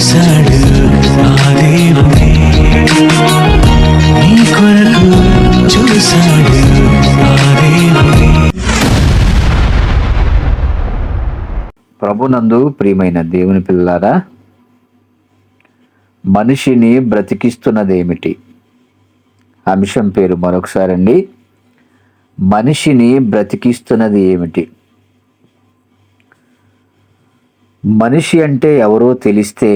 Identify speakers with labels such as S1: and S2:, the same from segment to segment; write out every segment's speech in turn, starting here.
S1: చూశాడు ఆ దేవుడే, నీ కొరకు చూశాడు ఆ దేవుడే.
S2: ప్రభునందు ప్రియమైన దేవుని పిల్లారా, మనిషిని బ్రతికిస్తున్నదేమిటి? అంశం పేరు మరొకసారి అండి. మనిషిని బ్రతికిస్తున్నది ఏమిటి? మనిషి అంటే ఎవరో తెలిస్తే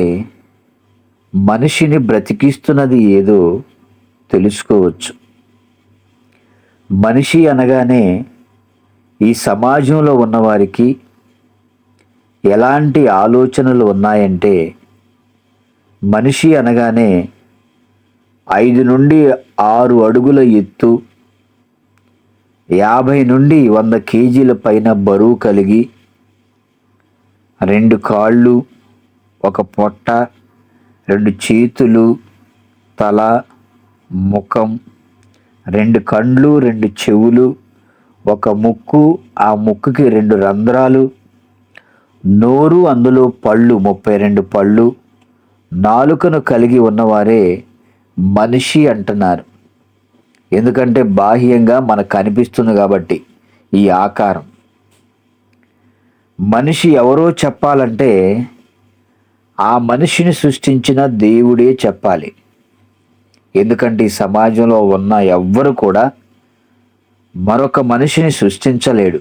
S2: మనిషిని బ్రతికిస్తున్నది ఏదో తెలుసుకోవచ్చు. మనిషి అనగానే ఈ సమాజంలో ఉన్నవారికి ఎలాంటి ఆలోచనలు ఉన్నాయంటే, మనిషి అనగానే 5 నుండి 6 అడుగుల ఎత్తు, 50 నుండి 100 కేజీల పైన బరువు కలిగి, 2 కాళ్ళు, 1 పొట్ట, 2 చేతులు, తల, ముఖం, 2 కండ్లు, 2 చెవులు, 1 ముక్కు, ఆ ముక్కుకి 2 రంధ్రాలు, నోరు, అందులో పళ్ళు 32 పళ్ళు, నాలుకను కలిగి ఉన్నవారే మనిషి అంటున్నారు. ఎందుకంటే బాహ్యంగా మనకు కనిపిస్తుంది కాబట్టి ఈ ఆకారం. మనిషి ఎవరో చెప్పాలంటే ఆ మనిషిని సృష్టించిన దేవుడే చెప్పాలి. ఎందుకంటే ఈ సమాజంలో ఉన్న ఎవ్వరు కూడా మరొక మనిషిని సృష్టించలేడు.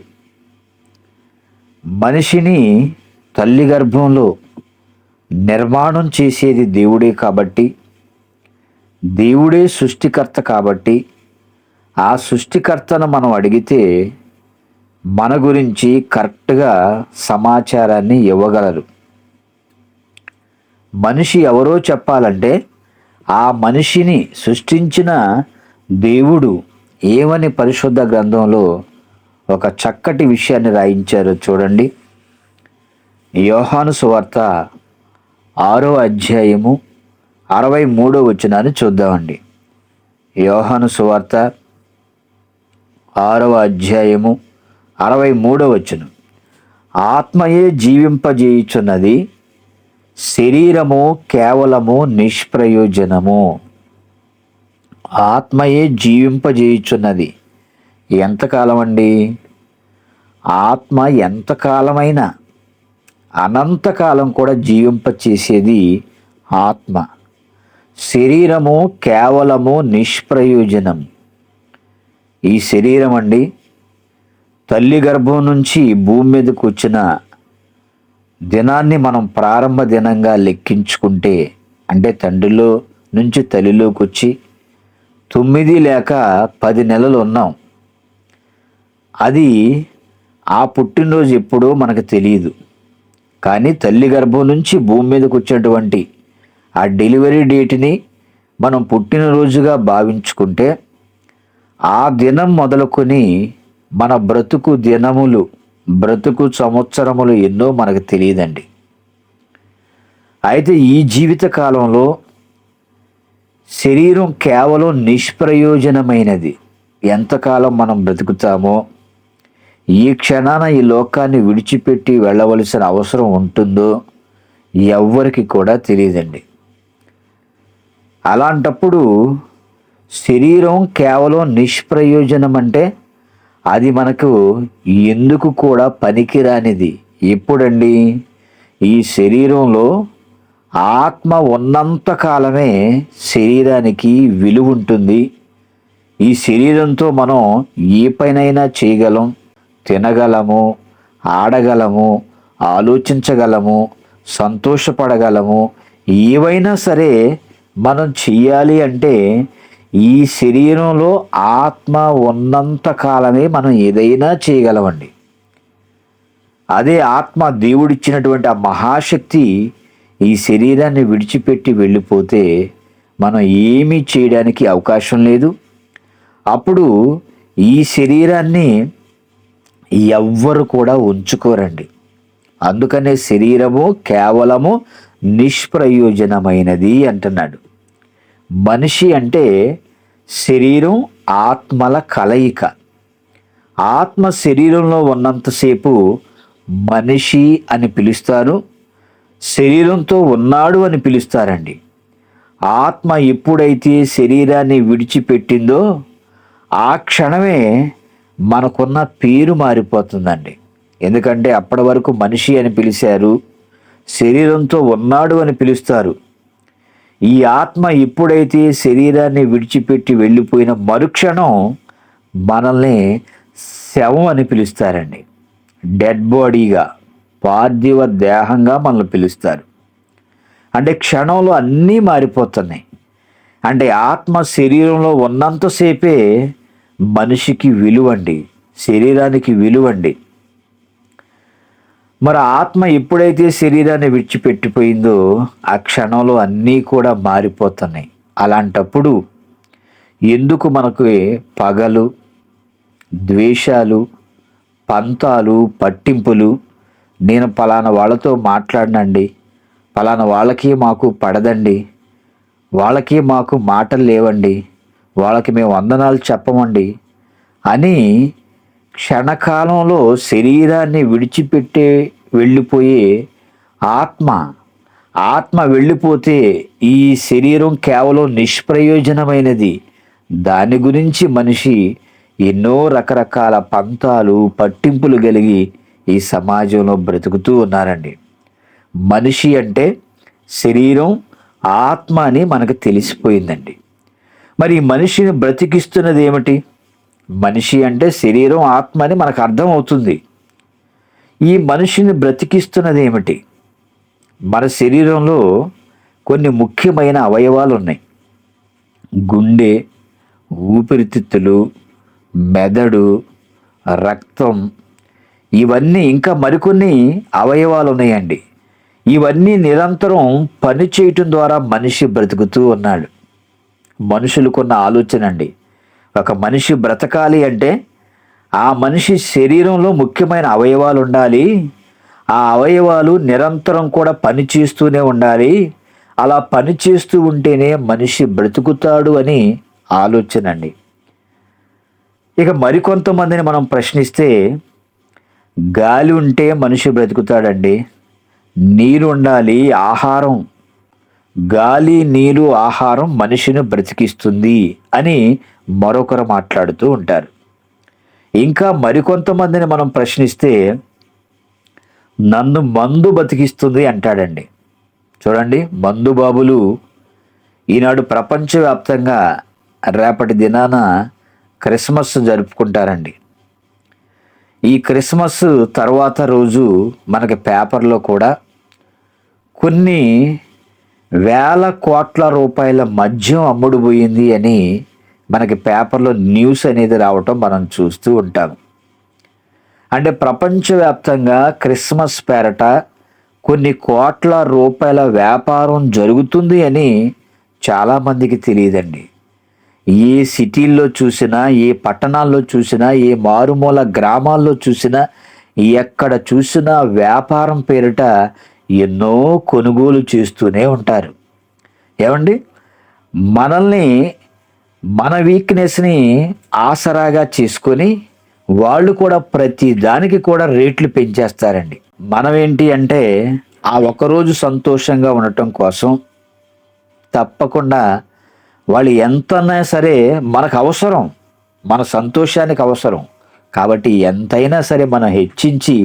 S2: మనిషిని తల్లి గర్భంలో నిర్మాణం చేసేది దేవుడే కాబట్టి, దేవుడే సృష్టికర్త కాబట్టి, ఆ సృష్టికర్తను మనం అడిగితే మన గురించి కరెక్ట్గా సమాచారాన్ని ఇవ్వగలరు. మనిషి ఎవరో చెప్పాలంటే ఆ మనిషిని సృష్టించిన దేవుడు ఏమని పరిశుద్ధ గ్రంథంలో ఒక చక్కటి విషయాన్ని రాయించారో చూడండి. యోహాను సువార్త 6వ అధ్యాయము 63వ వచనాన్ని చూద్దామండి. యోహాను సువార్త 6వ అధ్యాయము 63వ వచనం. ఆత్మయే జీవింపజేయుచున్నది, శరీరము కేవలము నిష్ప్రయోజనము. ఆత్మయే జీవింపజేయుచున్నది. ఎంతకాలం అండి? ఆత్మ ఎంతకాలమైనా, అనంతకాలం కూడా జీవింపచేసేది ఆత్మ. శరీరము కేవలము నిష్ప్రయోజనం. ఈ శరీరం అండి, తల్లి గర్భం నుంచి భూమి మీదకు వచ్చిన దినాన్ని మనం ప్రారంభ దినంగా లెక్కించుకుంటే, అంటే తండ్రిలో నుంచి తల్లిలోకి వచ్చి 9 లేక 10 నెలలు ఉన్నాం. అది ఆ పుట్టినరోజు ఎప్పుడో మనకు తెలియదు. కానీ తల్లి గర్భం నుంచి భూమి మీదకు వచ్చేటువంటి ఆ డెలివరీ డేట్ని మనం పుట్టినరోజుగా భావించుకుంటే, ఆ దినం మొదలుకొని మన బ్రతుకు దినములు, బ్రతుకు సంవత్సరములు ఎన్నో మనకు తెలియదండి. అయితే ఈ జీవిత కాలంలో శరీరం కేవలం నిష్ప్రయోజనమైనది. ఎంతకాలం మనం బ్రతుకుతామో, ఈ క్షణాన ఈ లోకాన్ని విడిచిపెట్టి వెళ్ళవలసిన అవసరం ఉంటుందో ఎవ్వరికి కూడా తెలియదండి. అలాంటప్పుడు శరీరం కేవలం నిష్ప్రయోజనం అంటే అది మనకు ఎందుకు కూడా పనికిరానిది. ఎప్పుడండి? ఈ శరీరంలో ఆత్మ ఉన్నంత కాలమే శరీరానికి విలువ ఉంటుంది. ఈ శరీరంతో మనం ఏ పనైనా చేయగలం, తినగలము, ఆడగలము, ఆలోచించగలము, సంతోషపడగలము. ఏవైనా సరే మనం చెయ్యాలి అంటే ఈ శరీరంలో ఆత్మ ఉన్నంత కాలమే మనం ఏదైనా చేయగలమండి. అదే ఆత్మ దేవుడిచ్చినటువంటి ఆ మహాశక్తి ఈ శరీరాన్ని విడిచిపెట్టి వెళ్ళిపోతే మనం ఏమీ చేయడానికి అవకాశం లేదు. అప్పుడు ఈ శరీరాన్ని ఎవ్వరు కూడా ఉంచుకోరండి. అందుకనే శరీరము కేవలము నిష్ప్రయోజనమైనది అంటున్నాడు. మనిషి అంటే శరీరం ఆత్మల కలయిక. ఆత్మ శరీరంలో ఉన్నంతసేపు మనిషి అని పిలుస్తారు, శరీరంతో ఉన్నాడు అని పిలుస్తారండి. ఆత్మ ఎప్పుడైతే శరీరాన్ని విడిచిపెట్టిందో ఆ క్షణమే మనకున్న పేరు మారిపోతుందండి. ఎందుకంటే అప్పటి వరకు మనిషి అని పిలిచారు, శరీరంతో ఉన్నాడు అని పిలుస్తారు. ఈ ఆత్మ ఎప్పుడైతే శరీరాన్ని విడిచిపెట్టి వెళ్ళిపోయిన మరుక్షణం మనల్ని శవం అని పిలుస్తారండి. డెడ్ బాడీగా, పార్థివ దేహంగా మనల్ని పిలుస్తారు. అంటే క్షణంలో అన్నీ మారిపోతున్నాయి. అంటే ఆత్మ శరీరంలో ఉన్నంతసేపే మనిషికి విలువండి, శరీరానికి విలువండి. మరి ఆత్మ ఎప్పుడైతే శరీరాన్ని విడిచిపెట్టిపోయిందో ఆ క్షణంలో అన్నీ కూడా మారిపోతున్నాయి. అలాంటప్పుడు ఎందుకు మనకు పగలు, ద్వేషాలు, పంతాలు, పట్టింపులు? నేను పలానా వాళ్ళతో మాట్లాడనండి, పలానా వాళ్ళకి మాకు పడదండి, వాళ్ళకి మాకు మాటలు లేవండి, వాళ్ళకి మేము వందనాలు చెప్పమండి అని క్షణకాలంలో శరీరాన్ని విడిచిపెట్టే వెళ్ళిపోయే ఆత్మ వెళ్ళిపోతే ఈ శరీరం కేవలం నిష్ప్రయోజనమైనది. దాని గురించి మనిషి ఎన్నో రకరకాల పంతాలు, పట్టింపులు కలిగి ఈ సమాజంలో బ్రతుకుతూ ఉన్నారండి. మనిషి అంటే శరీరం, ఆత్మ అని మనకు తెలిసిపోయిందండి. మరి ఈ మనిషిని బ్రతికిస్తున్నది ఏమిటి? మనిషి అంటే శరీరం, ఆత్మ అని మనకు అర్థం అవుతుంది. ఈ మనిషిని బ్రతికిస్తున్నది ఏమిటి? మన శరీరంలో కొన్ని ముఖ్యమైన అవయవాలు ఉన్నాయి. గుండె, ఊపిరితిత్తులు, మెదడు, రక్తం, ఇవన్నీ ఇంకా మరికొన్ని అవయవాలు ఉన్నాయండి. ఇవన్నీ నిరంతరం పని చేయటం ద్వారా మనిషి బ్రతుకుతూ ఉన్నాడు. మనుషులకున్న ఆలోచన అండి, ఒక మనిషి బ్రతకాలి అంటే ఆ మనిషి శరీరంలో ముఖ్యమైన అవయవాలు ఉండాలి, ఆ అవయవాలు నిరంతరం కూడా పని చేస్తూనే ఉండాలి, అలా పని చేస్తూ ఉంటేనే మనిషి బ్రతుకుతాడు అని ఆలోచన అండి. ఇక మరికొంతమందిని మనం ప్రశ్నిస్తే, గాలి ఉంటే మనిషి బ్రతుకుతాడండి, నీరు ఉండాలి, ఆహారం, గాలి, నీరు, ఆహారం మనిషిని బ్రతికిస్తుంది అని మరొకరు మాట్లాడుతూ ఉంటారు. ఇంకా మరికొంతమందిని మనం ప్రశ్నిస్తే, నన్ను మందు బతికిస్తుంది అంటాడండి. చూడండి, మందు బాబులు ఈనాడు ప్రపంచవ్యాప్తంగా రేపటి దినాన క్రిస్మస్ జరుపుకుంటారండి. ఈ క్రిస్మస్ తర్వాత రోజు మనకి పేపర్లో కూడా కొన్ని వేల కోట్ల రూపాయల మద్యం అమ్ముడుపోయింది అని మనకి పేపర్లో న్యూస్ అనేది రావటం మనం చూస్తూ ఉంటాం. అంటే ప్రపంచవ్యాప్తంగా క్రిస్మస్ పేరట కొన్ని కోట్ల రూపాయల వ్యాపారం జరుగుతుంది అని చాలామందికి తెలియదండి. ఏ సిటీల్లో చూసినా, ఏ పట్టణాల్లో చూసినా, ఏ మారుమూల గ్రామాల్లో చూసినా, ఎక్కడ చూసినా వ్యాపారం పేరిట ఎన్నో కొనుగోలు చేస్తూనే ఉంటారు. ఏమండి, మనల్ని, మన వీక్నెస్ని ఆసరాగా చేసుకొని వాళ్ళు కూడా ప్రతి దానికి కూడా రేట్లు పెంచేస్తారండి. మనం ఏంటి అంటే ఆ ఒక్కరోజు సంతోషంగా ఉండటం కోసం తప్పకుండా వాళ్ళు ఎంతైనా సరే మనకు అవసరం, మన సంతోషానికి అవసరం కాబట్టి ఎంతైనా సరే మనం హెచ్చించి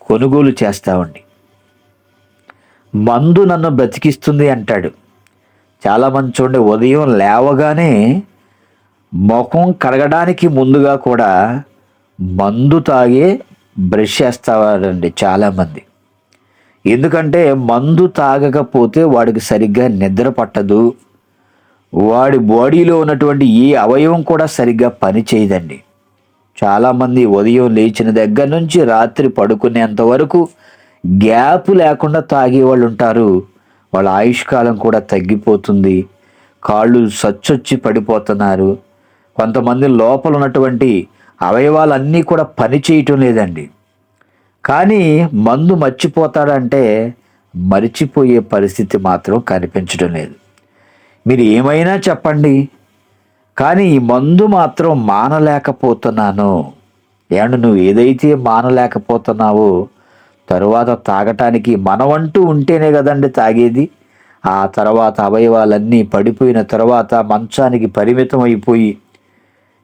S2: కొనుగోలు చేస్తామండి. మందు నన్ను బ్రతికిస్తుంది అంటాడు. చాలామంది చూడండి, ఉదయం లేవగానే ముఖం కడగడానికి ముందుగా కూడా మందు తాగే బ్రష్ చేస్తారండి చాలామంది. ఎందుకంటే మందు తాగకపోతే వాడికి సరిగ్గా నిద్ర పట్టదు, వాడి బాడీలో ఉన్నటువంటి ఏ అవయవం కూడా సరిగ్గా పని చేయదండి. చాలామంది ఉదయం లేచిన దగ్గర నుంచి రాత్రి పడుకునేంత వరకు గ్యాప్ లేకుండా తాగేవాళ్ళు ఉంటారు. వాళ్ళ ఆయుష్కాలం కూడా తగ్గిపోతుంది, కాళ్ళు సచ్చొచ్చి పడిపోతున్నారు. కొంతమంది లోపల ఉన్నటువంటి అవయవాలన్నీ కూడా పని చేయటం లేదండి. కానీ మందు మర్చిపోతాడంటే మరిచిపోయే పరిస్థితి మాత్రం కనిపించడం లేదు. మీరు ఏమైనా చెప్పండి, కానీ ఈ మందు మాత్రం మానలేకపోతున్నాను. ఏమంటే నువ్వు ఏదైతే మానలేకపోతున్నావో తరువాత తాగటానికి మనమంటూ ఉంటేనే కదండి తాగేది. ఆ తర్వాత అవయవాలన్నీ పడిపోయిన తర్వాత మంచానికి పరిమితం అయిపోయి,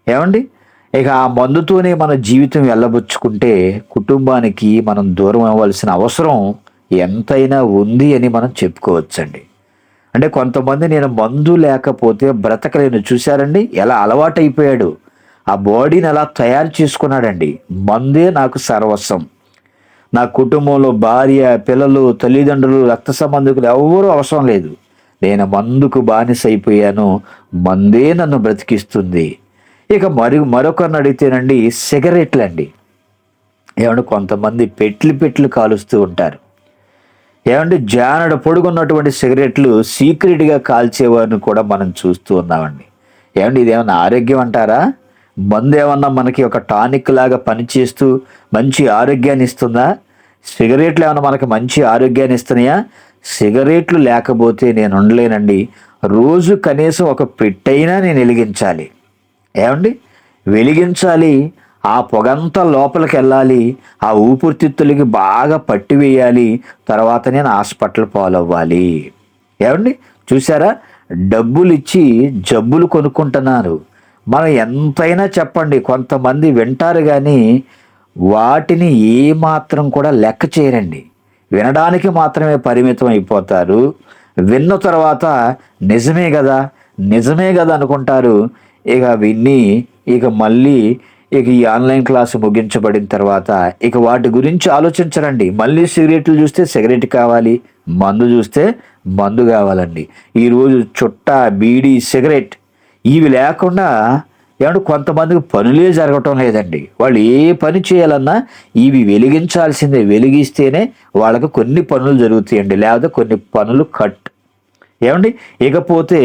S2: ఏమండి, ఇక ఆ మందుతోనే మన జీవితం వెళ్ళబుచ్చుకుంటే కుటుంబానికి మనం దూరం అవ్వాల్సిన అవసరం ఎంతైనా ఉంది అని మనం చెప్పుకోవచ్చండి. అంటే కొంతమంది నేను మందు లేకపోతే బ్రతకలేను, చూశారండి ఎలా అలవాటైపోయాడు, ఆ బాడీని ఎలా తయారు చేసుకున్నాడండి. మందే నాకు సర్వస్వం, నా కుటుంబంలో భార్య, పిల్లలు, తల్లిదండ్రులు, రక్త సంబంధికులు ఎవరూ అవసరం లేదు, నేను మందుకు బానిస అయిపోయాను, మందే నన్ను బ్రతికిస్తుంది. ఇక మరొకరిని అడిగితేనండి సిగరెట్లు అండి. ఏమంటే కొంతమంది పెట్లు కాలుస్తూ ఉంటారు. ఏమంటే జానడ పొడుగున్నటువంటి సిగరెట్లు సీక్రెట్గా కాల్చేవారిని కూడా మనం చూస్తూ ఉన్నామండి. ఏమంటే ఇదేమన్నా ఆరోగ్యం అంటారా? మందు ఏమన్నా మనకి ఒక టానిక్ లాగా పనిచేస్తూ మంచి ఆరోగ్యాన్ని ఇస్తుందా? సిగరెట్లు ఏమన్నా మనకి మంచి ఆరోగ్యాన్ని ఇస్తున్నాయా? సిగరెట్లు లేకపోతే నేను ఉండలేనండి, రోజు కనీసం ఒక పెట్టైనా నేను వెలిగించాలి. ఏమండి, వెలిగించాలి, ఆ పొగంతా లోపలికి వెళ్ళాలి, ఆ ఊపిరితిత్తులకి బాగా పట్టివేయాలి, తర్వాత నేను హాస్పిటల్ పాలవ్వాలి. ఏమండి, చూసారా, డబ్బులు ఇచ్చి జబ్బులు కొనుక్కుంటున్నారు. మనం ఎంతైనా చెప్పండి, కొంతమంది వింటారు కానీ వాటిని ఏమాత్రం కూడా లెక్క చేయరండి. వినడానికి మాత్రమే పరిమితం అయిపోతారు. విన్న తర్వాత నిజమే కదా, నిజమే కదా అనుకుంటారు. ఇక విన్ని ఇక మళ్ళీ ఇక ఈ ఆన్లైన్ క్లాసు ముగించబడిన తర్వాత ఇక వాటి గురించి ఆలోచించరండి. మళ్ళీ సిగరెట్లు చూస్తే సిగరెట్ కావాలి, మందు చూస్తే మందు కావాలండి. ఈరోజు చుట్ట, బీడీ, సిగరెట్ ఇవి లేకుండా ఏమంటే కొంతమందికి పనులే జరగటం లేదండి. వాళ్ళు ఏ పని చేయాలన్నా ఇవి వెలిగించాల్సిందే, వెలిగిస్తేనే వాళ్ళకు కొన్ని పనులు జరుగుతాయండి, లేకపోతే కొన్ని పనులు కట్. ఏమండి, ఇకపోతే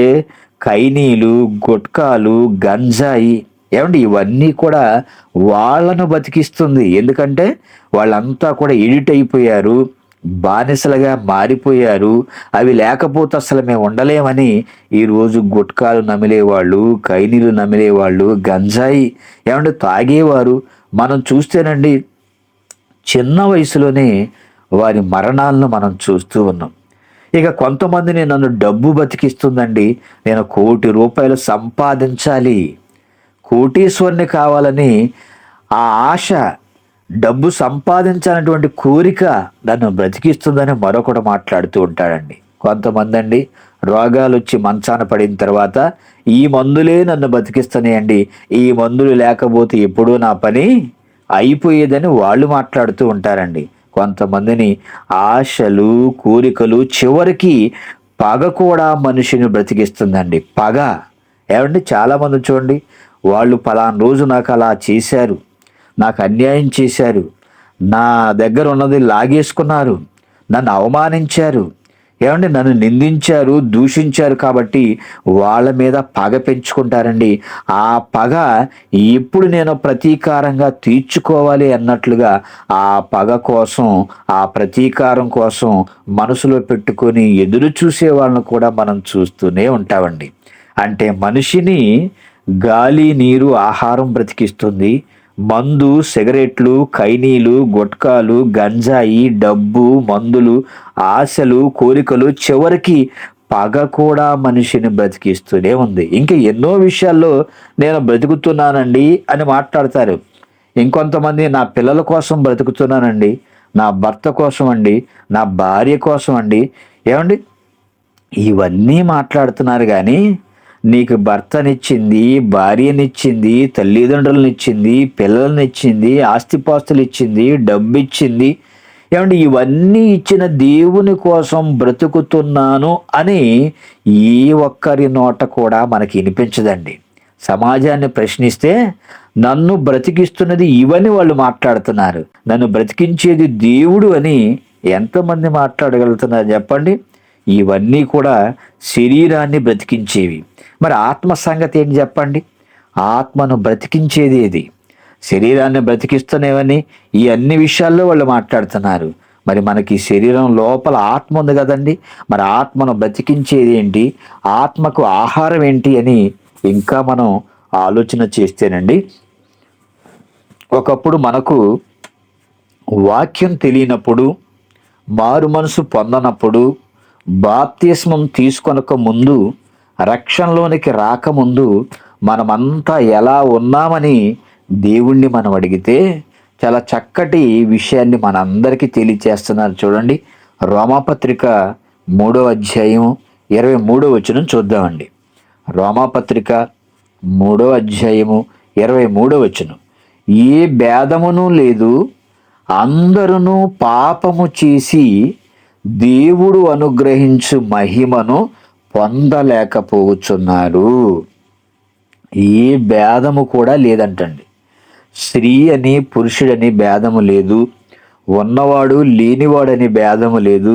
S2: ఖైనీలు, గుట్కాలు, గంజాయి, ఏమండి ఇవన్నీ కూడా వాళ్ళను బతికిస్తుంది. ఎందుకంటే వాళ్ళంతా కూడా ఎడిట్ అయిపోయారు, బానిసలుగా మారిపోయారు. అవి లేకపోతే అసలు మేము ఉండలేమని ఈరోజు గుట్కాలు నమిలేవాళ్ళు, ఖైనీలు నమిలేవాళ్ళు, గంజాయి ఏమంటే తాగేవారు మనం చూస్తేనండి చిన్న వయసులోనే వారి మరణాలను మనం చూస్తూ ఉన్నాం. ఇక కొంతమందిని నన్ను డబ్బు బతికిస్తుందండి, నేను ₹1,00,00,000 సంపాదించాలి, కోటీశ్వరుని కావాలని ఆ ఆశ, డబ్బు సంపాదించాలనేటువంటి కోరిక నన్ను బ్రతికిస్తుందని మరొకడు మాట్లాడుతూ ఉంటాడండి. కొంతమంది అండి రోగాలు వచ్చి మంచాన పడిన తర్వాత ఈ మందులే నన్ను బతికిస్తున్నాయండి, ఈ మందులు లేకపోతే ఎప్పుడూ నా పని అయిపోయేదని వాళ్ళు మాట్లాడుతూ ఉంటారండి. కొంతమందిని ఆశలు, కోరికలు, చివరికి పగ కూడా మనిషిని బ్రతికిస్తుందండి. పగ, ఏమండి చాలామంది చూడండి, వాళ్ళు పలానా రోజు నాకు అలా చేశారు, నాకు అన్యాయం చేశారు, నా దగ్గర ఉన్నది లాగేసుకున్నారు, నన్ను అవమానించారు, ఏమండి నన్ను నిందించారు, దూషించారు కాబట్టి వాళ్ళ మీద పగ పెంచుకుంటారండి. ఆ పగ ఎప్పుడు నేను ప్రతీకారంగా తీర్చుకోవాలి అన్నట్లుగా ఆ పగ కోసం, ఆ ప్రతీకారం కోసం మనసులో పెట్టుకొని ఎదురు చూసే వాళ్ళను కూడా మనం చూస్తూనే ఉంటామండి. అంటే మనిషిని గాలి, నీరు, ఆహారం బ్రతికిస్తుంది, మందు, సిగరెట్లు, ఖైనీలు, గుట్కాలు, గంజాయి, డబ్బు, మందులు, ఆశలు, కోరికలు, చివరికి పగ కూడా మనిషిని బ్రతికిస్తూనే ఉంది. ఇంకా ఎన్నో విషయాల్లో నేను బ్రతుకుతున్నానండి అని మాట్లాడతారు. ఇంకొంతమంది నా పిల్లల కోసం బ్రతుకుతున్నానండి, నా భర్త కోసం అండి, నా భార్య కోసం అండి, ఏమండి ఇవన్నీ మాట్లాడుతున్నారు కానీ నీకు భర్తనిచ్చింది, భార్యనిచ్చింది, తల్లిదండ్రులనిచ్చింది, పిల్లలనిచ్చింది, ఆస్తిపాస్తులు ఇచ్చింది, డబ్బు ఇచ్చింది, ఏమంటే ఇవన్నీ ఇచ్చిన దేవుని కోసం బ్రతుకుతున్నాను అని ఏ ఒక్కరి నోట కూడా మనకి వినిపించదండి. సమాజాన్ని ప్రశ్నిస్తే నన్ను బ్రతికిస్తున్నది ఇవని వాళ్ళు మాట్లాడుతున్నారు, నన్ను బ్రతికించేది దేవుడు అని ఎంతమంది మాట్లాడగలుగుతున్నారు చెప్పండి? ఇవన్నీ కూడా శరీరాన్ని బ్రతికించేవి. మరి ఆత్మ సంగతి ఏంటి చెప్పండి? ఆత్మను బ్రతికించేది ఏది? శరీరాన్ని బ్రతికిస్తున్నవని ఈ అన్ని విషయాల్లో వాళ్ళు మాట్లాడుతున్నారు. మరి మనకి శరీరం లోపల ఆత్మ ఉంది కదండి, మరి ఆత్మను బ్రతికించేది ఏంటి, ఆత్మకు ఆహారం ఏంటి అని ఇంకా మనం ఆలోచన చేస్తేనండి, ఒకప్పుడు మనకు వాక్యం తెలియనప్పుడు, మారు మనసు పొందనప్పుడు, బాప్తిస్మం తీసుకొనక ముందు, రక్షణలోనికి రాకముందు మనమంతా ఎలా ఉన్నామని దేవుణ్ణి మనం అడిగితే చాలా చక్కటి విషయాన్ని మనందరికీ తెలియచేస్తున్నారు. చూడండి, రోమాపత్రిక 3వ అధ్యాయం 23వ వచనం చూద్దామండి. రోమాపత్రిక 3వ అధ్యాయము 23వ వచనం. ఏ భేదమును లేదు, అందరూ పాపము చేసి దేవుడు అనుగ్రహించు మహిమను పొందలేకపోతున్నారు. ఏ భేదము కూడా లేదంటండి. స్త్రీ అని పురుషుడని భేదము లేదు, ఉన్నవాడు లేనివాడని భేదము లేదు,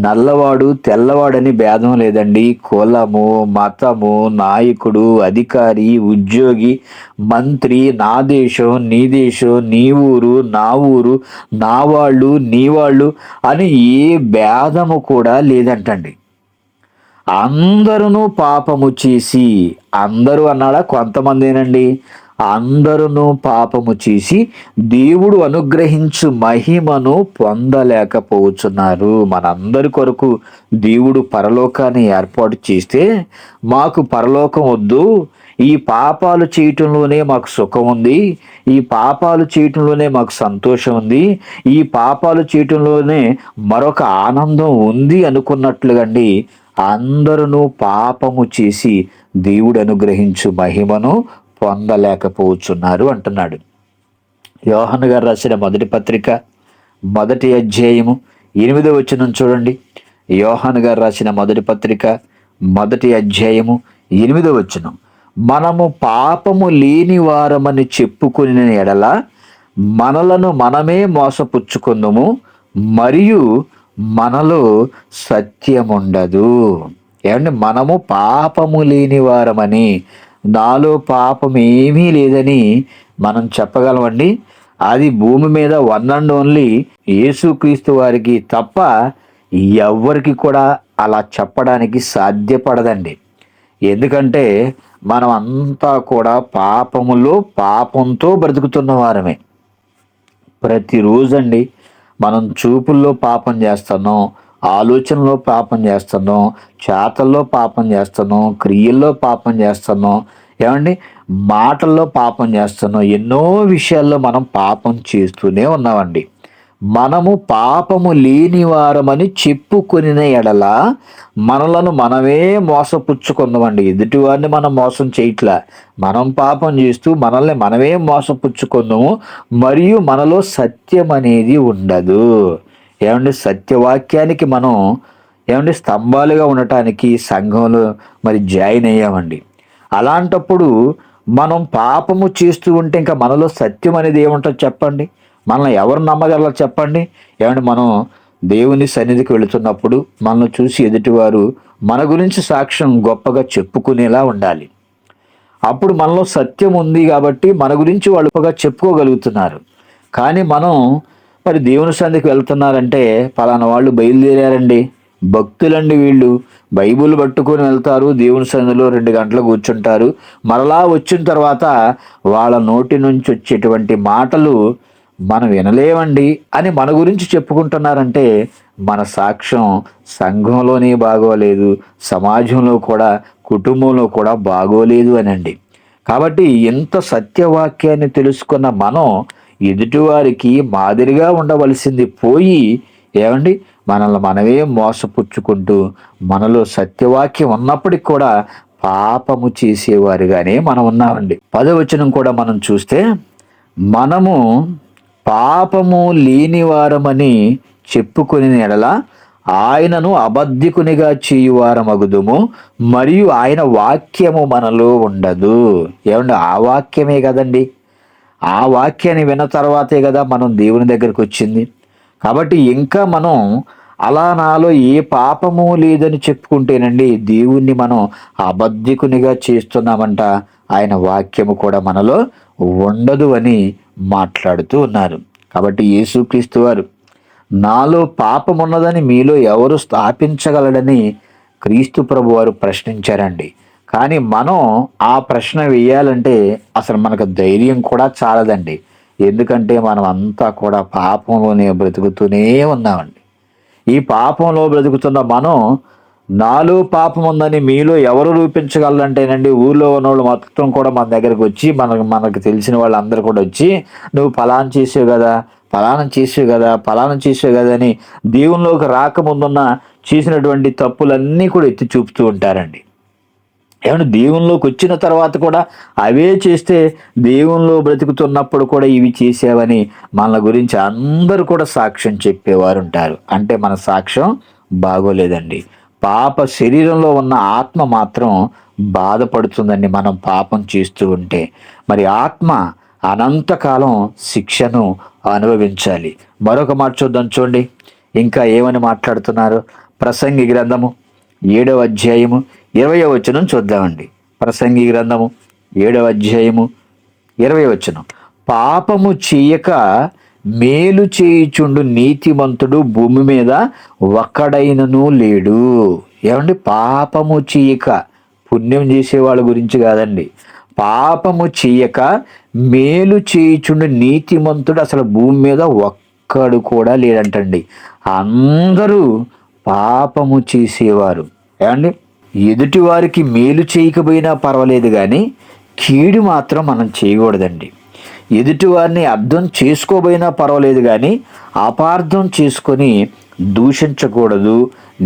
S2: నల్లవాడు తెల్లవాడని భేదం లేదండి. కులము, మతము, నాయకుడు, అధికారి, ఉద్యోగి, మంత్రి, నా దేశం, నీ దేశం, నీ ఊరు, నా ఊరు, నా వాళ్ళు, నీ వాళ్ళు అని ఏ భేదము కూడా లేదంటండి. అందరూ పాపము చేసి, అందరూ అన్నాడా? కొంతమందేనండి. అందరూ పాపము చేసి దేవుడు అనుగ్రహించు మహిమను పొందలేకపోతున్నారు. మనందరి కొరకు దేవుడు పరలోకాన్ని ఏర్పాటు చేస్తే మాకు పరలోకం వద్దు, ఈ పాపాలు చేయటంలోనే మాకు సుఖం ఉంది, ఈ పాపాలు చేయటంలోనే మాకు సంతోషం ఉంది, ఈ పాపాలు చేయటంలోనే మరొక ఆనందం ఉంది అనుకున్నట్లుగండి అందరూ పాపము చేసి దేవుడు అనుగ్రహించు మహిమను పొందలేకపోతున్నారు అంటున్నాడు. యోహాను గారు రాసిన మొదటి పత్రిక 1వ అధ్యాయము 8వ వచనం చూడండి. యోహాను గారు రాసిన మొదటి పత్రిక 1వ అధ్యాయము 8వ వచనం. మనము పాపము లేని వారమని చెప్పుకుని ఎడల మనలను మనమే మోసపుచ్చుకుందుము, మరియు మనలో సత్యముండదు. ఏమండి, మనము పాపము లేని వారమని, నాలో పాపం ఏమీ లేదని మనం చెప్పగలమండి. అది భూమి మీద వన్ అండ్ ఓన్లీ యేసుక్రీస్తు వారికి తప్ప ఎవ్వరికి కూడా అలా చెప్పడానికి సాధ్యపడదండి. ఎందుకంటే మనం అంతా కూడా పాపంతో బ్రతుకుతున్న వారమే. ప్రతిరోజండి మనం చూపుల్లో పాపం చేస్తున్నాం, ఆలోచనలో పాపం చేస్తున్నాం, చేతల్లో పాపం చేస్తున్నాం, క్రియల్లో పాపం చేస్తున్నాం, ఏమండి మాటల్లో పాపం చేస్తున్నాం. ఎన్నో విషయాల్లో మనం పాపం చేస్తూనే ఉన్నామండి. మనము పాపము లేని వారమని చెప్పుకొని ఎడల మనలను మనమే మోసపుచ్చుకుందామండి. ఎదుటివారిని మనం మోసం చేయట్లా, మనం పాపం చేస్తూ మనల్ని మనమే మోసపుచ్చుకుందాము, మరియు మనలో సత్యం అనేది ఉండదు. ఏమండి, సత్యవాక్యానికి మనం ఏమండి స్తంభాలుగా ఉండటానికి సంఘంలో మరి జాయిన్ అయ్యామండి. అలాంటప్పుడు మనం పాపము చేస్తూ ఉంటే ఇంకా మనలో సత్యం అనేది ఏముంటుంది చెప్పండి? మనల్ని ఎవరు నమ్మగలరు చెప్పండి? ఏమంటే మనం దేవుని సన్నిధికి వెళుతున్నప్పుడు మనల్ని చూసి ఎదుటివారు మన గురించి సాక్ష్యం గొప్పగా చెప్పుకునేలా ఉండాలి. అప్పుడు మనలో సత్యం ఉంది కాబట్టి మన గురించి వాళ్ళు గొప్పగా చెప్పుకోగలుగుతున్నారు. కానీ మనం మరి దేవుని సన్నిధికి వెళ్తున్నారంటే పలానా వాళ్ళు బయలుదేరారండి, భక్తులండి, వీళ్ళు బైబుల్ పట్టుకొని వెళ్తారు, దేవుని సన్నిధిలో 2 గంటలు కూర్చుంటారు, మరలా వచ్చిన తర్వాత వాళ్ళ నోటి నుంచి వచ్చేటువంటి మాటలు మనం వినలేమండి అని మన గురించి చెప్పుకుంటున్నారంటే మన సాక్ష్యం సంఘంలోనే బాగోలేదు, సమాజంలో కూడా, కుటుంబంలో కూడా బాగోలేదు అనండి. కాబట్టి ఎంత సత్యవాక్యాన్ని తెలుసుకున్న మనం ఎదుటివారికి మాదిరిగా ఉండవలసింది పోయి ఏమండి మనల్ని మనమే మోసపుచ్చుకుంటూ మనలో సత్యవాక్యం ఉన్నప్పటికి కూడా పాపము చేసేవారుగానే మనం ఉన్నామండి. 10వ వచనం కూడా మనం చూస్తే, మనము పాపము లేనివారమని చెప్పుకుని ఎడల ఆయనను అబద్ధికునిగా చేయువారమగుదుము, మరియు ఆయన వాక్యము మనలో ఉండదు. ఏమండి, ఆ వాక్యమే కదండి, ఆ వాక్యాన్ని విన్న తర్వాతే కదా మనం దేవుని దగ్గరికి వచ్చింది. కాబట్టి ఇంకా మనం అలా నాలో ఏ పాపము లేదని చెప్పుకుంటేనండి దేవుణ్ణి మనం అబద్ధికునిగా చేస్తున్నామంట, ఆయన వాక్యము కూడా మనలో ఉండదు అని మాట్లాడుతూ ఉన్నారు. కాబట్టి యేసుక్రీస్తు వారు నాలో పాపం ఉన్నదని మీలో ఎవరు స్థాపించగలడని క్రీస్తు ప్రభు వారు ప్రశ్నించారండి. కానీ మనం ఆ ప్రశ్న వేయాలంటే అసలు మనకు ధైర్యం కూడా చాలదండి. ఎందుకంటే మనం అంతా కూడా పాపంలోనే బ్రతుకుతూనే ఉన్నామండి. ఈ పాపంలో బ్రతుకుతున్న మనం, నాలో పాపం ఉందని మీలో ఎవరు రూపించగలరంటేనండి, ఊర్లో ఉన్నవాళ్ళు మొత్తం కూడా మన దగ్గరకు వచ్చి, మనకు తెలిసిన వాళ్ళందరూ కూడా వచ్చి, నువ్వు ఫలానా చేసావు కదా, ఫలానా చేసావు కదా, ఫలానా చేసావు కదా అని దేవునిలోకి రాకముందున్న చేసినటువంటి తప్పులన్నీ కూడా ఎత్తి చూపుతూ ఉంటారండి. ఏమంటే దేవునిలోకి వచ్చిన తర్వాత కూడా అవే చేస్తే, దేవునిలో బ్రతుకుతున్నప్పుడు కూడా ఇవి చేసావని మన గురించి అందరూ కూడా సాక్ష్యం చెప్పేవారు ఉంటారు. అంటే మన సాక్ష్యం బాగోలేదండి. పాప శరీరంలో ఉన్న ఆత్మ మాత్రం బాధపడుతుందండి మనం పాపం చేస్తూ ఉంటే. మరి ఆత్మ అనంతకాలం శిక్షను అనుభవించాలి. మరొక మాట చూద్దాం, చూడండి ఇంకా ఏమని మాట్లాడుతున్నారు. ప్రసంగి గ్రంథము 7వ అధ్యాయము 20వ వచనం చూద్దామండి. ప్రసంగి గ్రంథము 7వ అధ్యాయము 20వ వచనం. పాపము చేయక మేలు చేయుచుండు నీతిమంతుడు భూమి మీద ఒక్కడైనను లేడు. ఏమండి, పాపము చేయక, పుణ్యం చేసే వాళ్ళ గురించి కాదండి, పాపము చేయక మేలు చేయుచుండు నీతిమంతుడు అసలు భూమి మీద ఒక్కడు కూడా లేడంటండి. అందరూ పాపము చేసేవారు. ఏమండి, ఎదుటి వారికి మేలు చేయకపోయినా పర్వాలేదు, కానీ కీడు మాత్రం మనం చేయకూడదండి. ఎదుటి వారిని అర్థం చేసుకోబోయినా పర్వాలేదు, కానీ అపార్థం చేసుకొని దూషించకూడదు,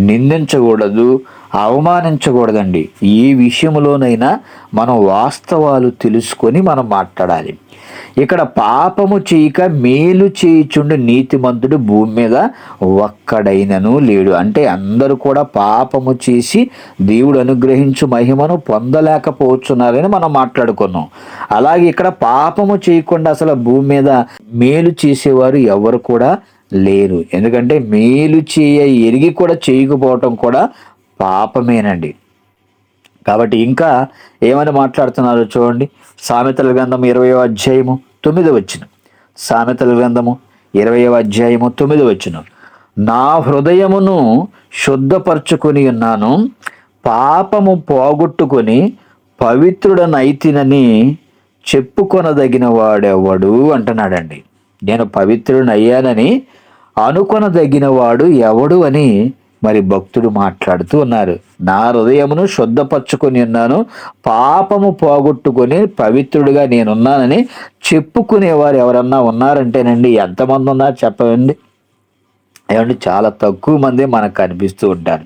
S2: నిందించకూడదు, అవమానించకూడదండి. ఏ విషయంలోనైనా మనం వాస్తవాలు తెలుసుకొని మనం మాట్లాడాలి. ఇక్కడ పాపము చేయక మేలు చేయుచుండు నీతిమంతుడు భూమి మీద ఒక్కడైనను లేడు. అంటే అందరూ కూడా పాపము చేసి దేవుడు అనుగ్రహించు మహిమను పొందలేకపోతున్నారని మనం మాట్లాడుకున్నాం. అలాగే ఇక్కడ పాపము చేయకుండా అసలు భూమి మీద మేలు చేసేవారు ఎవరు కూడా లేరు. ఎందుకంటే మేలు ఎరిగి కూడా చేయకపోవటం కూడా పాపమేనండి. కాబట్టి ఇంకా ఏమని మాట్లాడుతున్నారో చూడండి. సామెతల గ్రంథం 20వ అధ్యాయము 9వ వచనం. సామెతల గ్రంథము 20వ అధ్యాయము 9వ వచనం. నా హృదయమును శుద్ధపరచుకొని ఉన్నాను, పాపము పోగొట్టుకొని పవిత్రుడనైతినని చెప్పుకొనదగిన వాడెవడు అంటున్నాడండి. నేను పవిత్రుడనయ్యానని అనుకొనదగిన వాడు ఎవడు అని మరి భక్తుడు మాట్లాడుతూ ఉన్నారు. నా హృదయమును శుద్ధపరచుకొని ఉన్నాను, పాపము పోగొట్టుకొని పవిత్రుడిగా నేనున్నానని చెప్పుకునేవారు ఎవరన్నా ఉన్నారంటేనండి, ఎంతమంది ఉన్నారు చెప్పండి. ఏమంటే చాలా తక్కువ మంది మనకు కనిపిస్తూ ఉంటారు.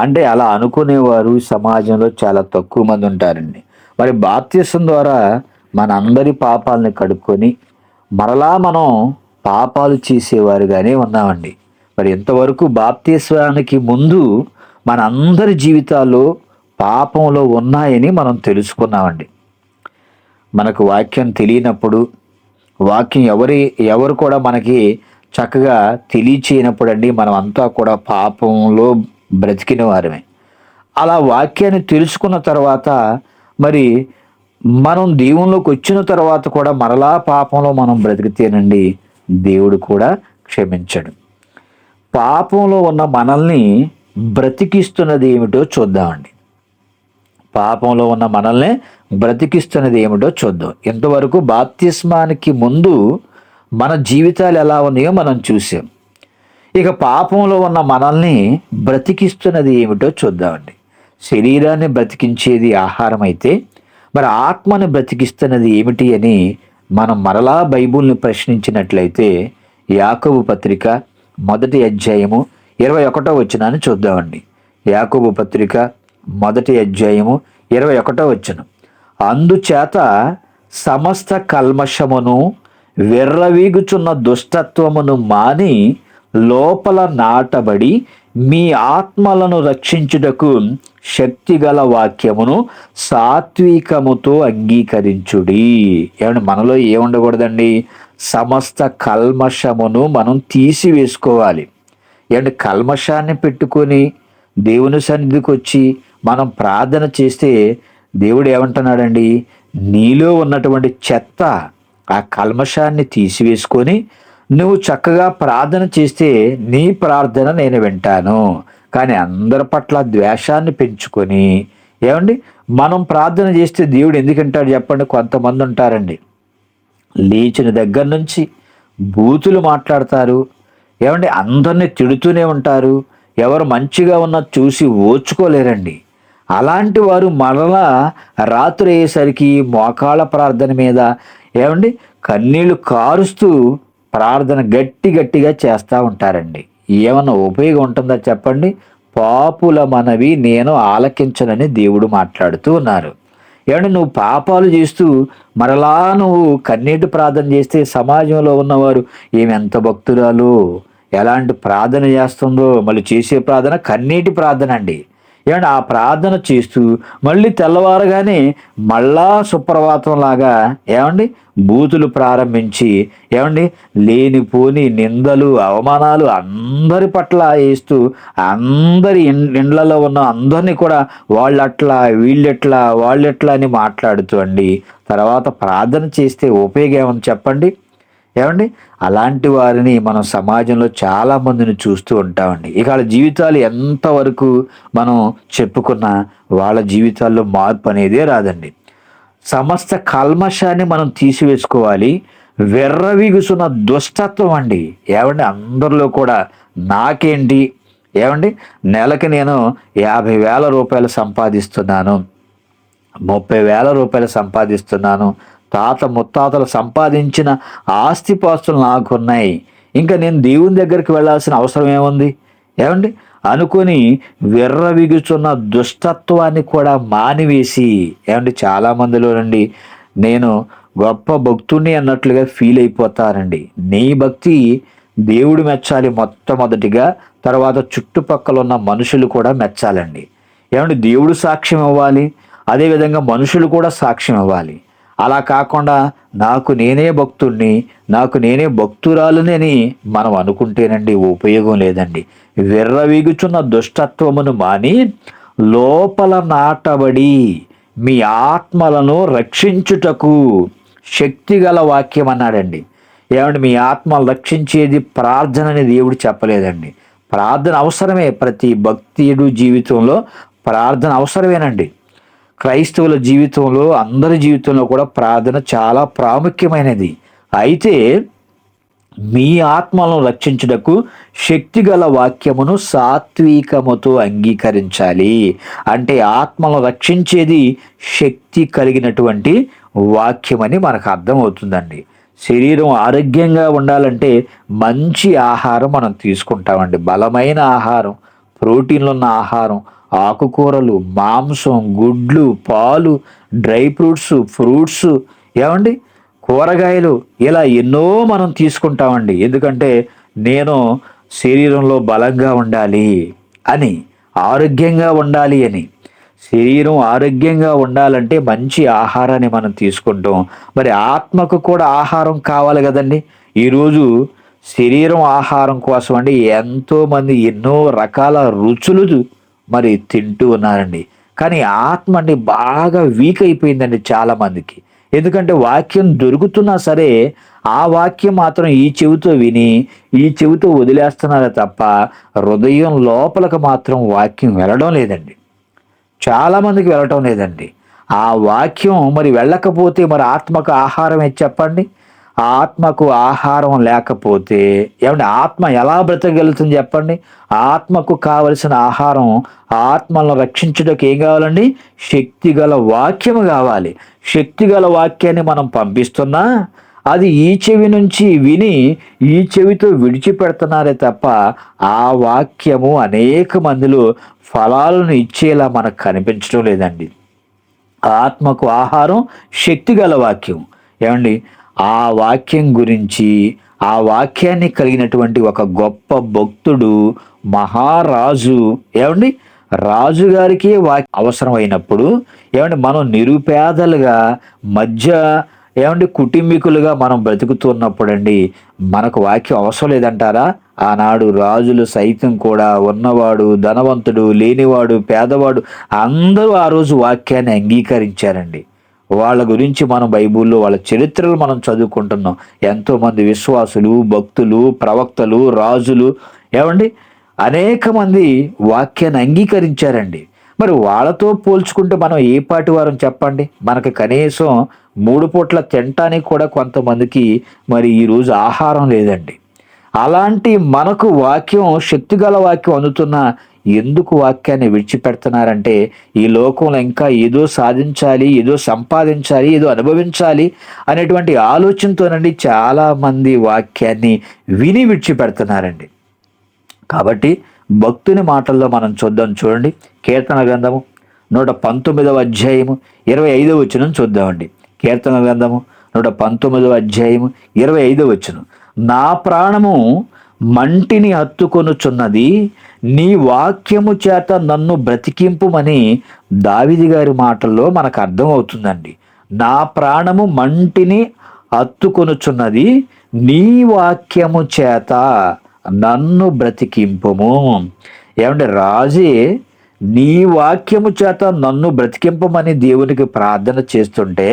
S2: అంటే అలా అనుకునేవారు సమాజంలో చాలా తక్కువ మంది ఉంటారండి. మరి బాప్తిసం ద్వారా మన అందరి పాపాలని కడుక్కొని మరలా మనం పాపాలు చేసేవారుగానే ఉన్నామండి. మరి ఇంతవరకు బాప్తిస్వానికి ముందు మన అందరి జీవితాల్లో పాపంలో ఉన్నాయని మనం తెలుసుకున్నామండి. మనకు వాక్యం తెలియనప్పుడు, వాక్యం ఎవరు కూడా మనకి చక్కగా తెలియచేయనప్పుడు అండి, మనం అంతా కూడా పాపంలో బ్రతికిన వారమే. అలా వాక్యాన్ని తెలుసుకున్న తర్వాత మరి మనం దేవునిలోకి వచ్చిన తర్వాత కూడా మరలా పాపంలో మనం బ్రతికితేనండి దేవుడు కూడా క్షమించడు. పాపంలో ఉన్న మనల్ని బ్రతికిస్తున్నది ఏమిటో చూద్దామండి. పాపంలో ఉన్న మనల్ని బ్రతికిస్తున్నది ఏమిటో చూద్దాం. ఇంతవరకు బాప్తిస్మానికి ముందు మన జీవితాలు ఎలా ఉన్నాయో మనం చూసాం. ఇక పాపంలో ఉన్న మనల్ని బ్రతికిస్తున్నది ఏమిటో చూద్దామండి. శరీరాన్ని బ్రతికించేది ఆహారం అయితే, మరి ఆత్మని బ్రతికిస్తున్నది ఏమిటి అని మనం మరలా బైబిల్ని ప్రశ్నించినట్లయితే, యాకోబు పత్రిక 1వ అధ్యాయము 21వ వచనాన్ని చూద్దామండి. యాకోబు పత్రిక 1వ అధ్యాయము 21వ వచనం. అందుచేత సమస్త కల్మషమును వెర్రవీగుచున్న దుష్టత్వమును మాని లోపల నాటబడి మీ ఆత్మలను రక్షించుటకు శక్తిగల వాక్యమును సాత్వికముతో అంగీకరించుడి. ఏమంటే మనలో ఏముండకూడదండి, సమస్త కల్మషమును మనం తీసివేసుకోవాలి. ఏమంటే కల్మషాన్ని పెట్టుకొని దేవుని సన్నిధికి వచ్చి మనం ప్రార్థన చేస్తే దేవుడు ఏమంటున్నాడండి, నీలో ఉన్నటువంటి చెత్త, ఆ కల్మషాన్ని తీసివేసుకొని నువ్వు చక్కగా ప్రార్థన చేస్తే నీ ప్రార్థన నేను వింటాను. కానీ అందరి పట్ల ద్వేషాన్ని పెంచుకొని, ఏమండి మనం ప్రార్థన చేస్తే దేవుడు ఎందుకు వింటాడు చెప్పండి. కొంతమంది ఉంటారండి, లేచిన దగ్గర నుంచి బూతులు మాట్లాడతారు. ఏమండి, అందరినీ తిడుతూనే ఉంటారు. ఎవరు మంచిగా ఉన్నా చూసి ఓర్చుకోలేరండి. అలాంటి వారు మరలా రాత్రి అయ్యేసరికి మోకాళ్ళ ప్రార్థన మీద ఏమండి కన్నీళ్లు కారుస్తూ ప్రార్థన గట్టిగా చేస్తూ ఉంటారండి. ఏమన్నా ఉపయోగం ఉంటుందా చెప్పండి? పాపుల మనవి నేను ఆలకించనని దేవుడు మాట్లాడుతూ ఉన్నారు. ఏమంటే నువ్వు పాపాలు చేస్తూ మరలా నువ్వు కన్నీటి ప్రార్థన చేస్తే సమాజంలో ఉన్నవారు ఈమె ఎంత భక్తురాలు, ఎలాంటి ప్రార్థన చేస్తుందో, మళ్ళీ చేసే ప్రార్థన కన్నీటి ప్రార్థన అండి. ఏమంటే ఆ ప్రార్థన చేస్తూ మళ్ళీ తెల్లవారగానే మళ్ళా సుప్రభాతం లాగా ఏమండి బూతులు ప్రారంభించి ఏమండి లేనిపోని నిందలు అవమానాలు అందరి పట్ల వేస్తూ అందరి ఇండ్లలో ఉన్న అందరినీ కూడా వాళ్ళట్లా వాళ్ళెట్లా అని మాట్లాడుతూ అండి తర్వాత ప్రార్థన చేస్తే ఉపయోగం ఏమని చెప్పండి? ఏమండి అలాంటి వారిని మనం సమాజంలో చాలా మందిని చూస్తూ ఉంటామండి. ఇక వాళ్ళ జీవితాలు ఎంతవరకు మనం చెప్పుకున్నా వాళ్ళ జీవితాల్లో మార్పు అనేదే రాదండి. సమస్త కల్మషాన్ని మనం తీసివేసుకోవాలి. వెర్రవీగుసున్న దుష్టత్వం అండి. ఏమండి అందరిలో కూడా నాకేంటి, ఏమండి నెలకి నేను 50,000 రూపాయలు సంపాదిస్తున్నాను, 30,000 రూపాయలు సంపాదిస్తున్నాను, తాత ముత్తాతలు సంపాదించిన ఆస్తిపాస్తులు నాకున్నాయి, ఇంకా నేను దేవుని దగ్గరికి వెళ్ళాల్సిన అవసరం ఏముంది ఏమండి అనుకొని విర్రవిగుచున్న దుష్టత్వాన్ని కూడా మానివేసి ఏమండి చాలామందిలో నుండి నేను గొప్ప భక్తుడిని అన్నట్లుగా ఫీల్ అయిపోతారండి. నీ భక్తి దేవుడు మెచ్చాలి మొట్టమొదటిగా, తర్వాత చుట్టుపక్కల ఉన్న మనుషులు కూడా మెచ్చాలండి. ఏమంటే దేవుడు సాక్ష్యం ఇవ్వాలి, అదేవిధంగా మనుషులు కూడా సాక్ష్యం ఇవ్వాలి. అలా కాకుండా నాకు నేనే భక్తుడిని, నాకు నేనే భక్తురాలని అని మనం అనుకుంటేనండి ఉపయోగం లేదండి. విర్రవీగుచున్న దుష్టత్వమును మాని లోపల నాటబడి మీ ఆత్మలను రక్షించుటకు శక్తిగల వాక్యం అన్నాడండి. ఏమంటే మీ ఆత్మలు రక్షించేది ప్రార్థన అని దేవుడు చెప్పలేదండి. ప్రార్థన అవసరమే, ప్రతి భక్తుడు జీవితంలో ప్రార్థన అవసరమేనండి. క్రైస్తవుల జీవితంలో అందరి జీవితంలో కూడా ప్రార్థన చాలా ప్రాముఖ్యమైనది. అయితే మీ ఆత్మలను రక్షించుటకు శక్తిగల వాక్యమును సాత్వికముతో అంగీకరించాలి. అంటే ఆత్మలను రక్షించేది శక్తి కలిగినటువంటి వాక్యమని మనకు అర్థమవుతుందండి. శరీరం ఆరోగ్యంగా ఉండాలంటే మంచి ఆహారం మనం తీసుకుంటామండి. బలమైన ఆహారం, ప్రోటీన్లు ఉన్న ఆహారం, ఆకుకూరలు, మాంసం, గుడ్లు, పాలు, డ్రై ఫ్రూట్స్ ఏమండి కూరగాయలు, ఇలా ఎన్నో మనం తీసుకుంటామండి. ఎందుకంటే నేను శరీరంలో బలంగా ఉండాలి అని, ఆరోగ్యంగా ఉండాలి అని. శరీరం ఆరోగ్యంగా ఉండాలంటే మంచి ఆహారాన్ని మనం తీసుకుంటాం. మరి ఆత్మకు కూడా ఆహారం కావాలి కదండి. ఈరోజు శరీరం ఆహారం కోసం అండి ఎంతోమంది ఎన్నో రకాల రుచులు మరి తింటూ ఉన్నారండి. కానీ ఆత్మ అండి బాగా వీక్ అయిపోయిందండి చాలామందికి. ఎందుకంటే వాక్యం దొరుకుతున్నా సరే ఆ వాక్యం మాత్రం ఈ చెవితో విని ఈ చెవితో వదిలేస్తున్నారే తప్ప హృదయం లోపలికి మాత్రం వాక్యం వెళ్ళడం లేదండి. చాలామందికి వెళ్ళటం లేదండి. ఆ వాక్యం మరి వెళ్ళకపోతే మరి ఆత్మకు ఆహారం ఏది చెప్పండి? ఆత్మకు ఆహారం లేకపోతే ఏమంటే ఆత్మ ఎలా బ్రతకగలుగుతుంది చెప్పండి? ఆత్మకు కావలసిన ఆహారం, ఆత్మలను రక్షించుటకు ఏం కావాలండి? శక్తిగల వాక్యము కావాలి. శక్తిగల వాక్యాన్ని మనం పంపిస్తున్నా అది ఈ చెవి నుంచి విని ఈ చెవితో విడిచిపెడుతున్నారే తప్ప ఆ వాక్యము అనేక మందిలో ఫలాలను ఇచ్చేలా మనకు కనిపించడం లేదండి. ఆత్మకు ఆహారం శక్తిగల వాక్యం. ఏమండి ఆ వాక్యం గురించి, ఆ వాక్యాన్ని కలిగినటువంటి ఒక గొప్ప భక్తుడు, మహారాజు, ఏమండి రాజుగారికి అవసరం అయినప్పుడు ఏమండి మనం నిరుపేదలుగా మధ్య ఏమండి కుటుంబీకులుగా మనం బ్రతుకుతున్నప్పుడు అండి మనకు వాక్యం అవసరం లేదంటారా? ఆనాడు రాజులు సైతం కూడా ఉన్నవాడు, ధనవంతుడు, లేనివాడు, పేదవాడు అందరూ ఆ రోజు వాక్యాన్ని అంగీకరించారండి. వాళ్ళ గురించి మనం బైబిల్లో వాళ్ళ చరిత్రలు మనం చదువుకుంటున్నాం. ఎంతోమంది విశ్వాసులు, భక్తులు, ప్రవక్తలు, రాజులు ఏమండి అనేక మంది వాక్యాన్ని అంగీకరించారండి. మరి వాళ్ళతో పోల్చుకుంటే మనం ఏ పాటి వారం చెప్పండి? మనకు కనీసం 3 పూట్ల తినటానికి కూడా కొంతమందికి మరి ఈరోజు ఆహారం లేదండి. అలాంటి మనకు వాక్యం, శక్తిగల వాక్యం అందుతున్న ఎందుకు వాక్యాన్ని విడిచిపెడుతున్నారంటే ఈ లోకంలో ఇంకా ఏదో సాధించాలి, ఏదో సంపాదించాలి, ఏదో అనుభవించాలి అనేటువంటి ఆలోచనతోనండి చాలామంది వాక్యాన్ని విని విడిచిపెడుతున్నారండి. కాబట్టి భక్తుని మాటల్లో మనం చూద్దాం. చూడండి, కీర్తన గ్రంథము 119వ అధ్యాయము 25వ వచనం చూద్దామండి. కీర్తన గ్రంథము 119వ అధ్యాయము 25వ వచనం. నా ప్రాణము మంటిని హత్తుకొనుచున్నది, నీ వాక్యము చేత నన్ను బ్రతికింపుమని దావీదు గారి మాటల్లో మనకు అర్థమవుతుందండి. నా ప్రాణము మంటిని హత్తుకొనుచున్నది, నీ వాక్యము చేత నన్ను బ్రతికింపుము. ఏమంటే రాజే నీ వాక్యము చేత నన్ను బ్రతికింపమని దేవునికి ప్రార్థన చేస్తుంటే,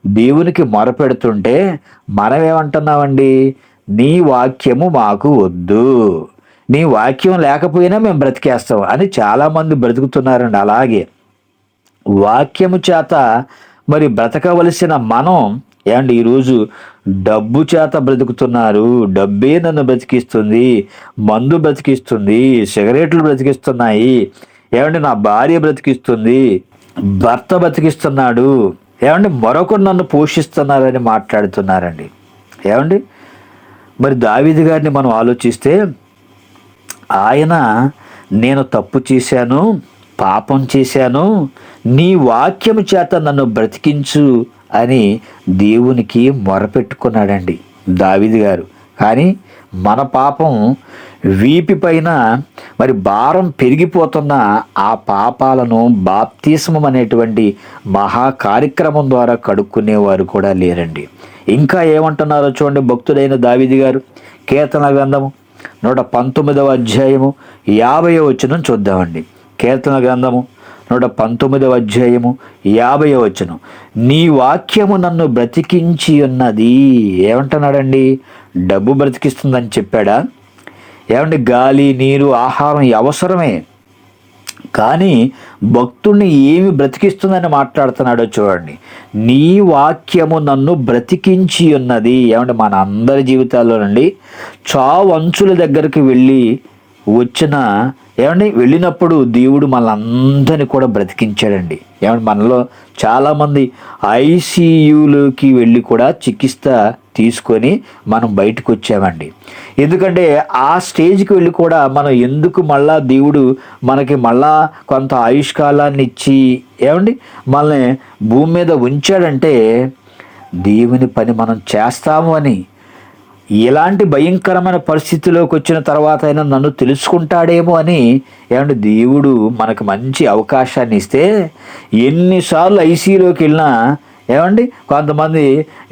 S2: దేవునికి మొరపెడుతుంటే మనం ఏమంటున్నామండి? నీ వాక్యము మాకు వద్దు, నీ వాక్యం లేకపోయినా మేము బ్రతికేస్తాం అని చాలామంది బ్రతుకుతున్నారండి. అలాగే వాక్యము చేత మరి బ్రతకవలసిన మనం ఏమండి ఈరోజు డబ్బు చేత బ్రతుకుతున్నారు. డబ్బే నన్ను బ్రతికిస్తుంది, మందు బ్రతికిస్తుంది, సిగరెట్లు బ్రతికిస్తున్నాయి, ఏమండి నా భార్య బ్రతికిస్తుంది, భర్త బ్రతికిస్తున్నాడు, ఏమండి మరొకరు నన్ను పోషిస్తున్నారని మాట్లాడుతున్నారండి. ఏమండి మరి దావీదు గారిని మనం ఆలోచిస్తే ఆయన నేను తప్పు చేశాను, పాపం చేశాను, నీ వాక్యము చేత నన్ను బ్రతికించు అని దేవునికి మొరపెట్టుకున్నాడండి దావీదు గారు. కానీ మన పాపం వీపి పైన మరి భారం పెరిగిపోతున్న ఆ పాపాలను బాప్తిస్మం అనేటువంటి మహా కార్యక్రమం ద్వారా కడుక్కునేవారు కూడా లేరండి. ఇంకా ఏమంటున్నారో చూడండి భక్తుడైన దావీదు గారు. కీర్తన గ్రంథము 119వ అధ్యాయము 50వ వచనం చూద్దామండి. కీర్తన గ్రంథము 119వ అధ్యాయము 50వ వచనం. నీ వాక్యము నన్ను బ్రతికించి ఉన్నది. ఏమంటున్నాడండి? డబ్బు బ్రతికిస్తుందని చెప్పాడా? ఏమండి గాలి, నీరు, ఆహారం అవసరమే, కానీ భక్తుడిని ఏమి బ్రతికిస్తుందని మాట్లాడుతున్నాడో చూడండి. నీ వాక్యము నన్ను బ్రతికించి ఉన్నది. ఏమంటే మన అందరి జీవితాల్లో నుండి చావు అంచుల దగ్గరికి వెళ్ళినప్పుడు దేవుడు మనల్ని కూడా బ్రతికించాడండి. ఏమంటే మనలో చాలామంది ఐసీయూలోకి వెళ్ళి కూడా చికిత్స తీసుకొని మనం బయటకు వచ్చామండి. ఎందుకంటే ఆ స్టేజ్కి వెళ్ళి కూడా మనం ఎందుకు మళ్ళా దేవుడు మనకి మళ్ళా కొంత ఆయుష్కాలాన్ని ఇచ్చి ఏమండి మనల్ని భూమి మీద ఉంచాడంటే దేవుని పని మనం చేస్తాము అని, ఎలాంటి భయంకరమైన పరిస్థితిలోకి వచ్చిన తర్వాత అయినా నన్ను తెలుసుకుంటాడేమో అని ఏమంటే దేవుడు మనకు మంచి అవకాశాన్ని ఇస్తే ఎన్నిసార్లు ఐసీయూలోకి వెళ్ళినా ఏమండి కొంతమంది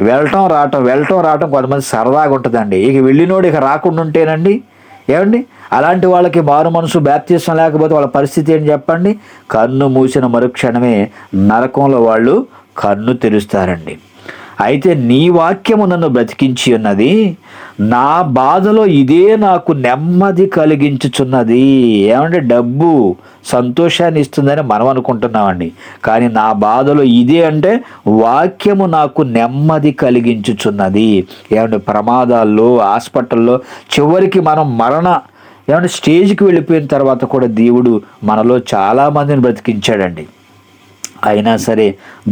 S2: వెళ్ళటం రావటం కొంతమంది సరదాగా ఉంటుందండి. ఇక వెళ్ళినోడు ఇక రాకుండా ఉంటేనండి ఏమండి అలాంటి వాళ్ళకి మారు మనసు బాప్తిసం లేకపోతే వాళ్ళ పరిస్థితి ఏంటి చెప్పండి? కన్ను మూసిన మరుక్షణమే నరకంలో వాళ్ళు కన్ను తెరుస్తారండి. అయితే నీ వాక్యము నన్ను బ్రతికించి ఉన్నది, నా బాధలో ఇదే నాకు నెమ్మది కలిగించుచున్నది. ఏమంటే డబ్బు సంతోషాన్ని ఇస్తుందని మనం అనుకుంటున్నామండి, కానీ నా బాధలో ఇదే అంటే వాక్యము నాకు నెమ్మది కలిగించుచున్నది. ఏమంటే ప్రమాదాల్లో, హాస్పిటల్లో చివరికి మనం ఏమంటే స్టేజ్కి వెళ్ళిపోయిన తర్వాత కూడా దేవుడు మనలో చాలామందిని బ్రతికించాడండి. అయినా సరే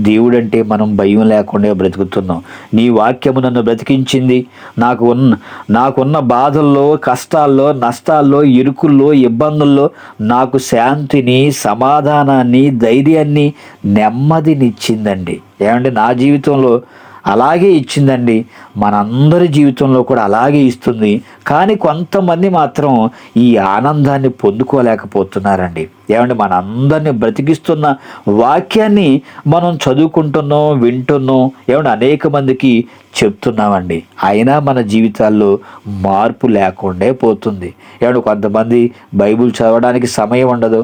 S2: దేవుడంటే మనం భయం లేకుండా బ్రతుకుతున్నాం. నీ వాక్యము నన్ను బ్రతికించింది. నాకున్న బాధల్లో, కష్టాల్లో, నష్టాల్లో, ఇరుకుల్లో, ఇబ్బందుల్లో నాకు శాంతిని, సమాధానాన్ని, ధైర్యాన్ని, నెమ్మదినిచ్చిందండి. ఏమంటే నా జీవితంలో అలాగే ఇచ్చిందండి, మనందరి జీవితంలో కూడా అలాగే ఇస్తుంది. కానీ కొంతమంది మాత్రం ఈ ఆనందాన్ని పొందుకోలేకపోతున్నారండి. ఏమంటే మనందరినీ బ్రతికిస్తున్న వాక్యాన్ని మనం చదువుకుంటున్నాం, వింటున్నాం, ఏమంటే అనేక మందికి చెప్తున్నామండి, అయినా మన జీవితాల్లో మార్పు లేకుండా పోతుంది. ఏమంటే కొంతమంది బైబిల్ చదవడానికి సమయం ఉండదు,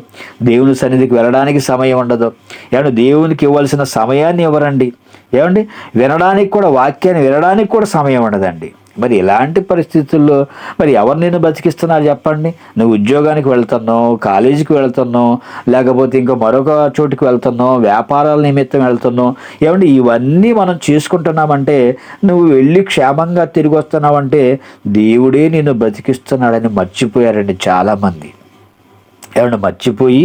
S2: దేవుని సన్నిధికి వెళ్ళడానికి సమయం ఉండదు, ఏమంటే దేవునికి ఇవ్వాల్సిన సమయాన్ని ఇవ్వరండి, ఏమండి వినడానికి కూడా, వాక్యాన్ని వినడానికి కూడా సమయం ఉండదండి. మరి ఇలాంటి పరిస్థితుల్లో మరి ఎవరు నేను బతికిస్తున్నారు చెప్పండి? నువ్వు ఉద్యోగానికి వెళ్తున్నావు, కాలేజీకి వెళ్తున్నావు, లేకపోతే ఇంకా మరొక చోటుకి వెళ్తున్నావు, వ్యాపారాల నిమిత్తం వెళ్తున్నావు. ఏమండి ఇవన్నీ మనం చేసుకుంటున్నామంటే, నువ్వు వెళ్ళి క్షేమంగా తిరిగి వస్తున్నావంటే దేవుడే నిన్ను బ్రతికిస్తున్నాడని మర్చిపోయారండి చాలామంది. ఏమంటే మర్చిపోయి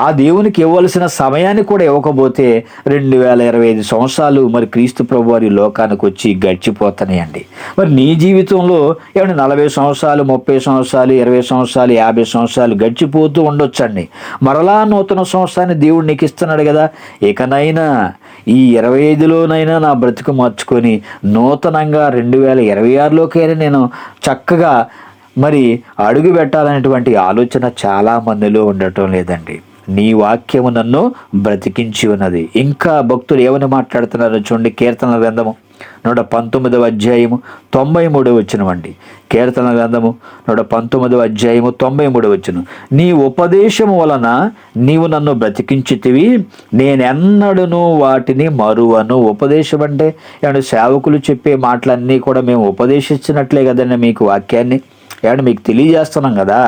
S2: ఆ దేవునికి ఇవ్వాల్సిన సమయాన్ని కూడా ఇవ్వకపోతే 2025 సంవత్సరాలు మరి క్రీస్తు ప్రభు వారి లోకానికి వచ్చి గడిచిపోతున్నాయండి. మరి నీ జీవితంలో ఏమంటే 40 సంవత్సరాలు, 30 సంవత్సరాలు, 20 సంవత్సరాలు, 50 సంవత్సరాలు గడిచిపోతూ ఉండొచ్చండి. మరలా నూతన సంవత్సరాన్ని దేవుడు నీకు ఇస్తున్నాడు కదా. ఇకనైనా ఈ 25లోనైనా నా బ్రతుకు మార్చుకొని నూతనంగా 2026లోకైనా నేను చక్కగా మరి అడుగు పెట్టాలనేటువంటి ఆలోచన చాలా మందిలో ఉండటం లేదండి. నీ వాక్యము నన్ను బ్రతికించి ఉన్నది. ఇంకా భక్తులు ఏమని మాట్లాడుతున్నారో చూడండి. కీర్తన గ్రంథము 119వ అధ్యాయము 93వ వచనం అండి. కీర్తన గ్రంథము 119వ అధ్యాయము 93వ వచనం. నీ ఉపదేశము వలన నీవు నన్ను బ్రతికించితివి, నేనెన్నడను వాటిని మరువను. ఉపదేశం అంటే ఏమంటే సేవకులు చెప్పే మాటలన్నీ కూడా మేము ఉపదేశించినట్లే కదండి మీకు వాక్యాన్ని ఏమంటే మీకు తెలియజేస్తున్నాం కదా.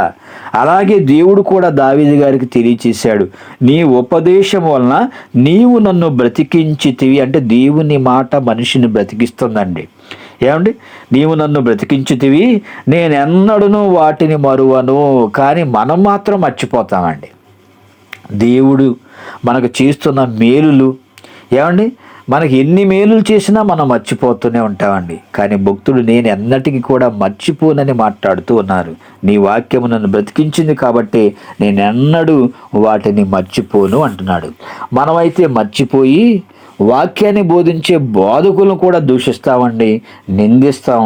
S2: అలాగే దేవుడు కూడా దావీదు గారికి తెలియచేశాడు, నీ ఉపదేశం వలన నీవు నన్ను బ్రతికించితివి. అంటే దేవుని మాట మనిషిని బ్రతికిస్తుందండి. ఏమండి నీవు నన్ను బ్రతికించితివి, నేనెన్నడను వాటిని మరువను. కానీ మనం మాత్రం మర్చిపోతామండి దేవుడు మనకు చేస్తున్న మేలులు. ఏమండి మనకి ఎన్ని మేలులు చేసినా మనం మర్చిపోతూనే ఉంటామండి. కానీ భక్తుడు నేను ఎన్నటికీ కూడా మర్చిపోనని మాట్లాడుతూ ఉన్నారు. నీ వాక్యము నన్ను బ్రతికించింది కాబట్టి నేను ఎన్నడూ వాటిని మర్చిపోను అంటున్నాడు. మనమైతే మర్చిపోయి వాక్యాన్ని బోధించే బోధకులను కూడా దూషిస్తామండి, నిందిస్తాం,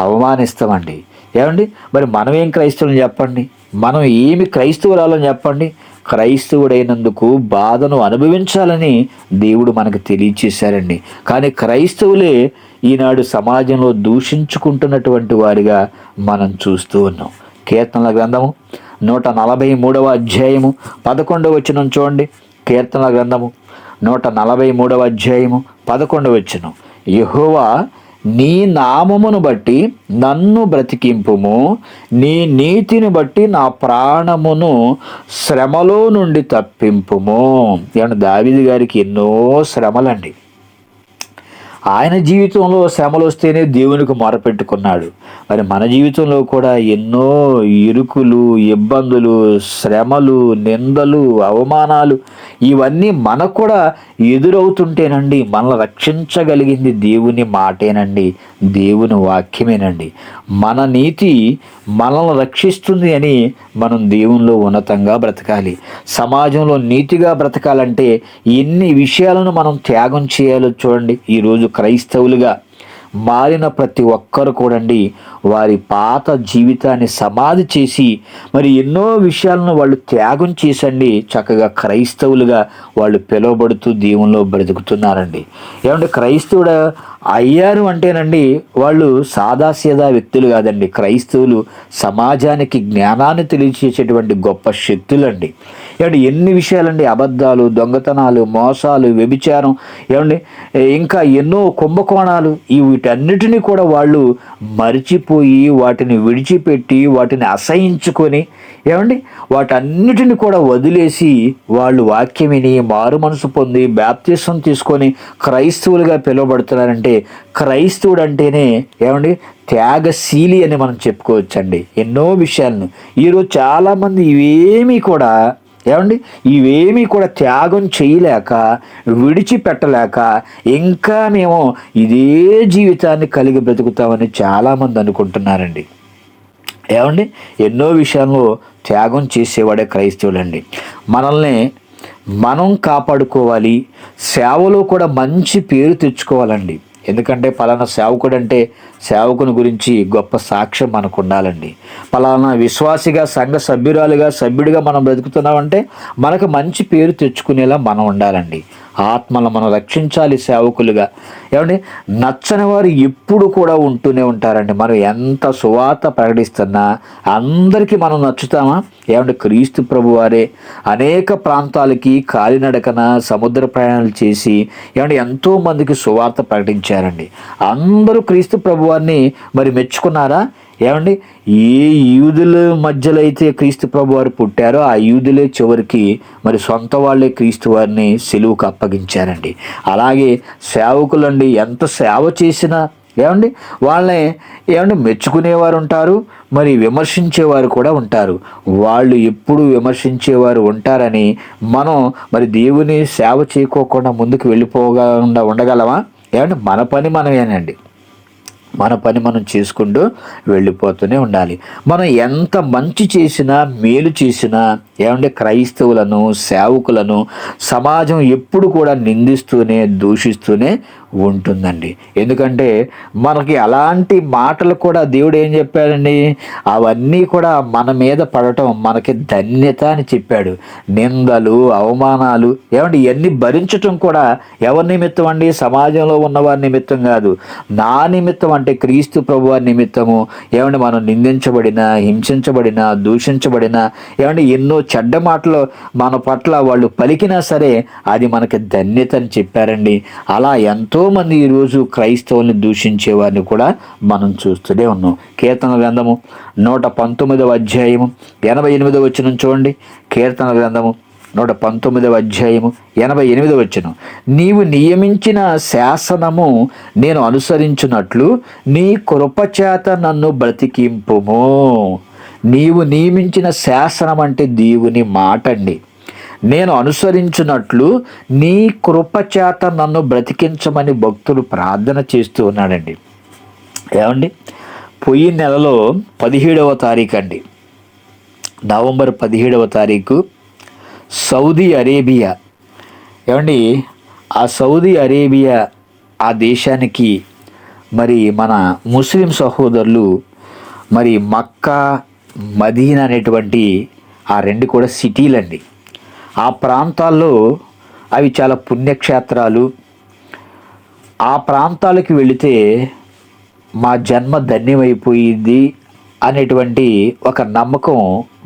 S2: అవమానిస్తామండి. ఏమండి మరి మనం ఏం క్రైస్తవులని చెప్పండి? మనం ఏమి క్రైస్తవురాలని చెప్పండి? క్రైస్తవుడైనందుకు బాధను అనుభవించాలని దేవుడు మనకు తెలియచేశారండి. కానీ క్రైస్తవులే ఈనాడు సమాజంలో దూషించుకుంటున్నటువంటి వారిగా మనం చూస్తూ ఉన్నాం. కీర్తనల గ్రంథము 143వ అధ్యాయము 11వ వచనం చూడండి. కీర్తనల గ్రంథము 143వ అధ్యాయము 11వ వచనం. యెహోవా నీ నామమును బట్టి నన్ను బ్రతికింపుము, నీ నీతిని బట్టి నా ప్రాణమును శ్రమలో నుండి తప్పింపుము. ఏమన్నా దావీదు గారికి ఎన్నో శ్రమలండి. ఆయన జీవితంలో శ్రమలు వస్తేనే దేవునికి మొరపెట్టుకున్నాడు. మరి మన జీవితంలో కూడా ఎన్నో ఇరుకులు, ఇబ్బందులు, శ్రమలు, నిందలు, అవమానాలు ఇవన్నీ మనకు కూడా ఎదురవుతుంటేనండి మనల్ని రక్షించగలిగింది దేవుని మాటేనండి, దేవుని వాక్యమేనండి. మన నీతి మనల్ని రక్షిస్తుంది అని మనం దేవునిలో ఉన్నతంగా బ్రతకాలి. సమాజంలో నీతిగా బ్రతకాలంటే ఎన్ని విషయాలను మనం త్యాగం చేయాలో చూడండి. ఈరోజు క్రైస్తవులుగా మారిన ప్రతి ఒక్కరు కూడండి వారి పాత జీవితాన్ని సమాధి చేసి మరి ఎన్నో విషయాలను వాళ్ళు త్యాగం చేసండి చక్కగా క్రైస్తవులుగా వాళ్ళు పిలువబడుతూ దేవునిలో బ్రతుకుతున్నారండి. ఏమంటే క్రైస్తవుడు అయ్యారు అంటేనండి వాళ్ళు సాదాసీదా వ్యక్తులు కాదండి. క్రైస్తవులు సమాజానికి జ్ఞానాన్ని తెలియచేసేటువంటి గొప్ప శక్తులండి. ఏమంటే ఎన్ని విషయాలండి, అబద్ధాలు, దొంగతనాలు, మోసాలు, వ్యభిచారం, ఏమండి ఇంకా ఎన్నో కుంభకోణాలు, వీటన్నిటినీ కూడా వాళ్ళు మరిచిపోయి వాటిని విడిచిపెట్టి వాటిని అసహించుకొని ఏమండి వాటన్నిటిని కూడా వదిలేసి వాళ్ళు వాక్యం విని మారు మనసు పొంది బాప్తిసం తీసుకొని క్రైస్తవులుగా పిలువబడుతున్నారంటే క్రైస్తవుడు అంటేనే ఏమండి త్యాగశీలి అని మనం చెప్పుకోవచ్చండి. ఎన్నో విషయాలను ఈరోజు చాలామంది ఇవేమీ కూడా త్యాగం చేయలేక విడిచిపెట్టలేక ఇంకా మేము ఇదే జీవితాన్ని కలిగి బ్రతుకుతామని చాలామంది అనుకుంటున్నారండి. ఏమండి ఎన్నో విషయాల్లో త్యాగం చేసేవాడే క్రైస్తవులండి. మనల్ని మనం కాపాడుకోవాలి, సేవలో కూడా మంచి పేరు తెచ్చుకోవాలండి. ఎందుకంటే పలానా సేవకుడు అంటే సేవకుని గురించి గొప్ప సాక్ష్యం మనకు ఉండాలండి. పలానా విశ్వాసిగా సంఘ సభ్యుడిగా మనం బ్రతుకుతున్నామంటే మనకు మంచి పేరు తెచ్చుకునేలా మనం ఉండాలండి. ఆత్మలను మనం రక్షించాలి సేవకులుగా. ఏమండి నచ్చని వారు ఎప్పుడు కూడా ఉంటూనే ఉంటారండి. మనం ఎంత సువార్త ప్రకటిస్తున్నా అందరికీ మనం నచ్చుతామా? ఏమంటే క్రీస్తు ప్రభు వారే అనేక ప్రాంతాలకి కాలినడకన సముద్ర ప్రయాణాలు చేసి ఏమంటే ఎంతోమందికి సువార్త ప్రకటించారండి. అందరూ క్రీస్తు ప్రభు ప్రభువాన్ని మరి మెచ్చుకున్నారా? ఏమండి, ఏ యూదుల మధ్యలో అయితే క్రీస్తు ప్రభు వారు పుట్టారో ఆ యూదులే చివరికి మరి సొంత వాళ్ళే క్రీస్తు వారిని సిలువుకు అప్పగించారండి. అలాగే సేవకులండి ఎంత సేవ చేసినా ఏమండి వాళ్ళని మెచ్చుకునేవారు ఉంటారు, మరి విమర్శించేవారు కూడా ఉంటారు. వాళ్ళు ఎప్పుడు విమర్శించేవారు ఉంటారని మనం మరి దేవుని సేవ చేయకోకుండా ముందుకు వెళ్ళిపోకుండా ఉండగలమా? ఏమండి, మన పని మనమేనండి, మన పని మనం చేసుకుంటూ వెళ్ళిపోతూనే ఉండాలి. మనం ఎంత మంచి చేసినా మేలు చేసినా ఏమంటే క్రైస్తవులను సేవకులను సమాజం ఎప్పుడు కూడా నిందిస్తూనే దూషిస్తూనే ఉంటుందండి. ఎందుకంటే మనకి అలాంటి మాటలు కూడా దేవుడు ఏం చెప్పాడండి, అవన్నీ కూడా మన మీద పడటం మనకి ధన్యత అని చెప్పాడు. నిందలు అవమానాలు ఏమంటే ఇవన్నీ భరించటం కూడా ఎవరి నిమిత్తం అండి? సమాజంలో ఉన్నవారి నిమిత్తం కాదు, నా నిమిత్తం, అంటే క్రీస్తు ప్రభువారి నిమిత్తము. ఏమంటే మనం నిందించబడినా హింసించబడినా దూషించబడినా ఏమంటే ఎన్నో చెడ్డ మాటలు మన పట్ల వాళ్ళు పలికినా సరే అది మనకి ధన్యత అని చెప్పారండి. అలా ఎంతోమంది ఈరోజు క్రైస్తవుల్ని దూషించే వారిని కూడా మనం చూస్తూనే ఉన్నాం. కీర్తన గ్రంథము 119వ అధ్యాయము 88వ వచనం చూడండి. కీర్తన గ్రంథము 119వ అధ్యాయము 88వ వచనం, నీవు నియమించిన శాసనము నేను అనుసరించున్నట్లు నీ కృపచేత నన్ను బ్రతికింపుము. నీవు నియమించిన శాసనం అంటే దేవుని మాట అండి. నేను అనుసరించున్నట్లు నీ కృపచేత నన్ను బ్రతికించమని భక్తుడు ప్రార్థన చేస్తూ ఉన్నాడండి. ఏమండి, పోయిన నెలలో 17వ తారీఖు అండి, నవంబర్ 17వ తారీఖు సౌదీ అరేబియా, ఏమండి ఆ సౌదీ అరేబియా ఆ దేశానికి మరి మన ముస్లిం సహోదరులు మరి మక్కా మదీనా అనేటువంటి ఆ రెండు కూడా సిటీలండి. ఆ ప్రాంతాల్లో అవి చాలా పుణ్యక్షేత్రాలు. ఆ ప్రాంతాలకు వెళితే మా జన్మ ధన్యమైపోయింది అనేటువంటి ఒక నమ్మకం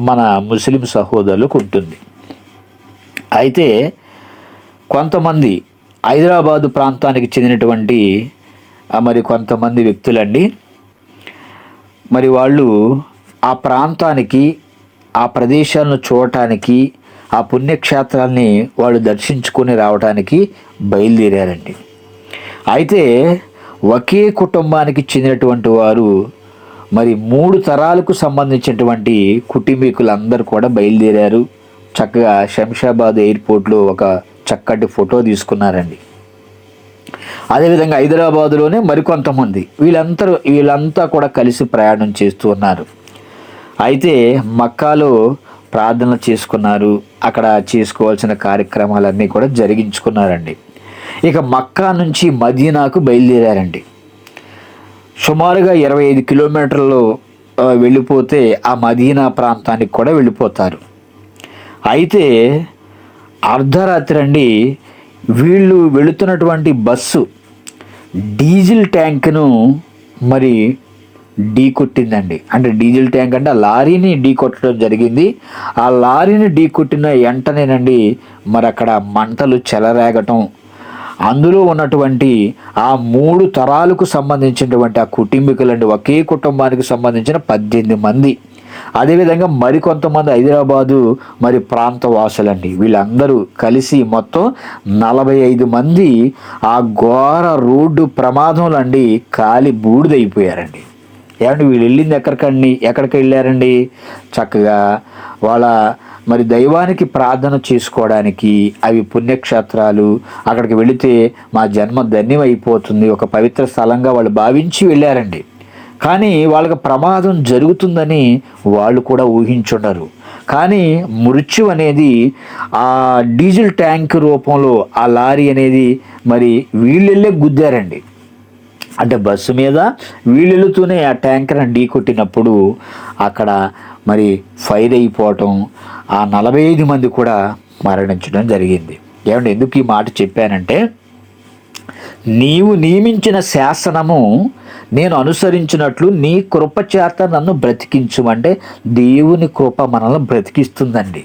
S2: మన ముస్లిం సహోదరులకు ఉంటుంది. అయితే కొంతమంది హైదరాబాదు ప్రాంతానికి చెందినటువంటి మరి కొంతమంది వ్యక్తులండి, మరి వాళ్ళు ఆ ప్రాంతానికి ఆ ప్రదేశాలను చూడటానికి ఆ పుణ్యక్షేత్రాల్ని వాళ్ళు దర్శించుకొని రావడానికి బయలుదేరారండి. అయితే ఒకే కుటుంబానికి చెందినటువంటి వారు మరి 3 తరాలకు సంబంధించినటువంటి కుటుంబీకులందరూ కూడా బయలుదేరారు. చక్కగా శంషాబాద్ ఎయిర్పోర్ట్లో ఒక చక్కటి ఫోటో తీసుకున్నారండి. అదేవిధంగా హైదరాబాదులోనే మరికొంతమంది వీళ్ళంతా కూడా కలిసి ప్రయాణం చేస్తూ ఉన్నారు. అయితే మక్కాలో ప్రార్థనలు చేసుకున్నారు, అక్కడ చేసుకోవాల్సిన కార్యక్రమాలన్నీ కూడా జరిగించుకున్నారండి. ఇక మక్కా నుంచి మదీనాకు బయలుదేరారండి. సుమారుగా 25 కిలోమీటర్లు వెళ్ళిపోతే ఆ మదీనా ప్రాంతానికి కూడా వెళ్ళిపోతారు. అయితే అర్ధరాత్రి అండి వీళ్ళు వెళుతున్నటువంటి బస్సు డీజిల్ ట్యాంక్ను మరి ఢీ కొట్టిందండి. అంటే డీజిల్ ట్యాంక్ అంటే ఆ లారీని ఢీ కొట్టడం జరిగింది. ఆ లారీని ఢీ కొట్టిన వెంటనేనండి మరి అక్కడ మంటలు చెలరేగటం, అందులో ఉన్నటువంటి ఆ 3 తరాలకు సంబంధించినటువంటి ఆ కుటుంబీకులండి, ఒకే కుటుంబానికి సంబంధించిన 18 మంది, అదేవిధంగా మరికొంతమంది హైదరాబాదు మరి ప్రాంత వాసులండి, వీళ్ళందరూ కలిసి మొత్తం 45 మంది ఆ ఘోర రోడ్డు ప్రమాదంలో అండి కాలి బూడిదైపోయారండి. ఏమంటే వీళ్ళు వెళ్ళింది ఎక్కడికి వెళ్ళారండి? చక్కగా వాళ్ళ మరి దైవానికి ప్రార్థన చేసుకోవడానికి, అవి పుణ్యక్షేత్రాలు, అక్కడికి వెళితే మా జన్మ ధన్యమైపోతుంది, ఒక పవిత్ర స్థలంగా వాళ్ళు భావించి వెళ్ళారండి. కానీ వాళ్ళకి ప్రమాదం జరుగుతుందని వాళ్ళు కూడా ఊహించుండరు. కానీ మృత్యు అనేది ఆ డీజిల్ ట్యాంక్ రూపంలో ఆ లారీ అనేది మరి వీళ్ళెళ్ళే గుద్దారండి. అంటే బస్సు మీద వీళ్ళు వెళుతూనే ఆ ట్యాంకర్ని ఢీ కొట్టినప్పుడు అక్కడ మరి ఫైర్ అయిపోవటం, ఆ 45 మంది కూడా మరణించడం జరిగింది. ఏమంటే ఎందుకు ఈ మాట చెప్పానంటే, నీవు నియమించిన శాసనము నేను అనుసరించినట్లు నీ కృపచేత నన్ను బ్రతికించు. అంటే దేవుని కృప మనల్ని బ్రతికిస్తుందండి.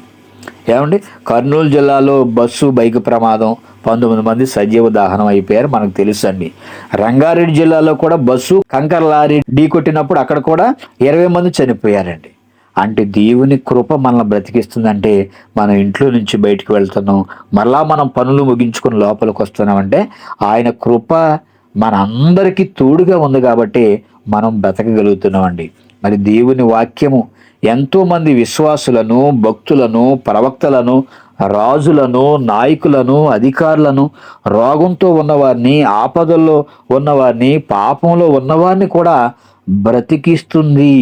S2: ఏమండి, కర్నూలు జిల్లాలో బైక్ ప్రమాదం, 19 మంది సజీవ దహనం అయిపోయారు, మనకు తెలుసు అండి. రంగారెడ్డి జిల్లాలో కూడా కంకర లారీ ఢీకొట్టినప్పుడు అక్కడ కూడా 20 మంది చనిపోయారండి. అంటే దేవుని కృప మనల్ని బ్రతికిస్తుందంటే మనం ఇంట్లో నుంచి బయటికి వెళ్తున్నాం, మరలా మనం పనులు ముగించుకొని లోపలికి వస్తున్నామంటే ఆయన కృప మన అందరికీ తోడుగా ఉంది కాబట్టి మనం బ్రతకగలుగుతున్నామండి. మరి దేవుని వాక్యము ఎంతోమంది విశ్వాసులను, భక్తులను, ప్రవక్తలను, రాజులను, నాయకులను, అధికారులను, రోగంతో ఉన్నవారిని, ఆపదల్లో ఉన్నవారిని, పాపంలో ఉన్నవారిని కూడా బ్రతికిస్తుంది.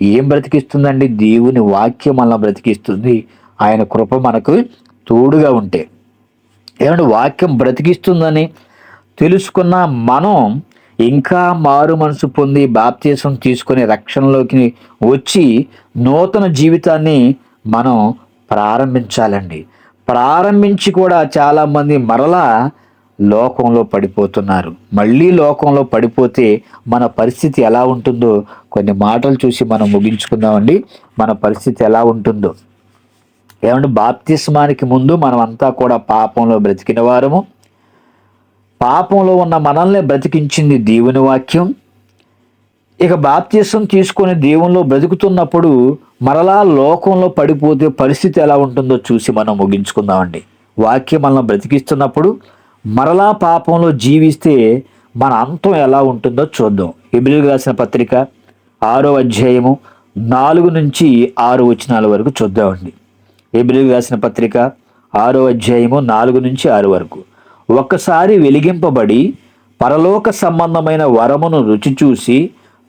S2: ఏం బ్రతికిస్తుందండి? దేవుని వాక్యం మనల్ని బ్రతికిస్తుంది. ఆయన కృప మనకు తోడుగా ఉంటే. ఏమంటే వాక్యం బ్రతికిస్తుందని తెలుసుకున్న మనం ఇంకా మారు మనసు పొంది బాప్తీసం తీసుకొని రక్షణలోకి వచ్చి నూతన జీవితాన్ని మనం ప్రారంభించాలండి. ప్రారంభించి కూడా చాలామంది మరలా లోకంలో పడిపోతున్నారు. మళ్ళీ లోకంలో పడిపోతే మన పరిస్థితి ఎలా ఉంటుందో కొన్ని మాటలు చూసి మనం ముగించుకుందామండి. మన పరిస్థితి ఎలా ఉంటుందో. ఏమంటే బాప్తిస్మానికి ముందు మనం అంతా కూడా పాపంలో బ్రతికిన వారము. పాపంలో ఉన్న మనల్ని బ్రతికించింది దేవుని వాక్యం. ఇక బాప్తిసం తీసుకొని దేవునిలో బ్రతుకుతున్నప్పుడు మరలా లోకంలో పడిపోతే పరిస్థితి ఎలా ఉంటుందో చూసి మనం ముగించుకుందామండి. వాక్యం మనల్ని బ్రతికిస్తున్నప్పుడు మరలా పాపంలో జీవిస్తే మన అంతం ఎలా ఉంటుందో చూద్దాం. హెబ్రీయులకు రాసిన పత్రిక 6వ అధ్యాయము 4 నుంచి 6 వచనాల వరకు చూద్దామండి. హెబ్రీయులకు రాసిన పత్రిక 6వ అధ్యాయము 4 నుంచి 6 వరకు. ఒక్కసారి వెలిగింపబడి పరలోక సంబంధమైన వరమును రుచి చూసి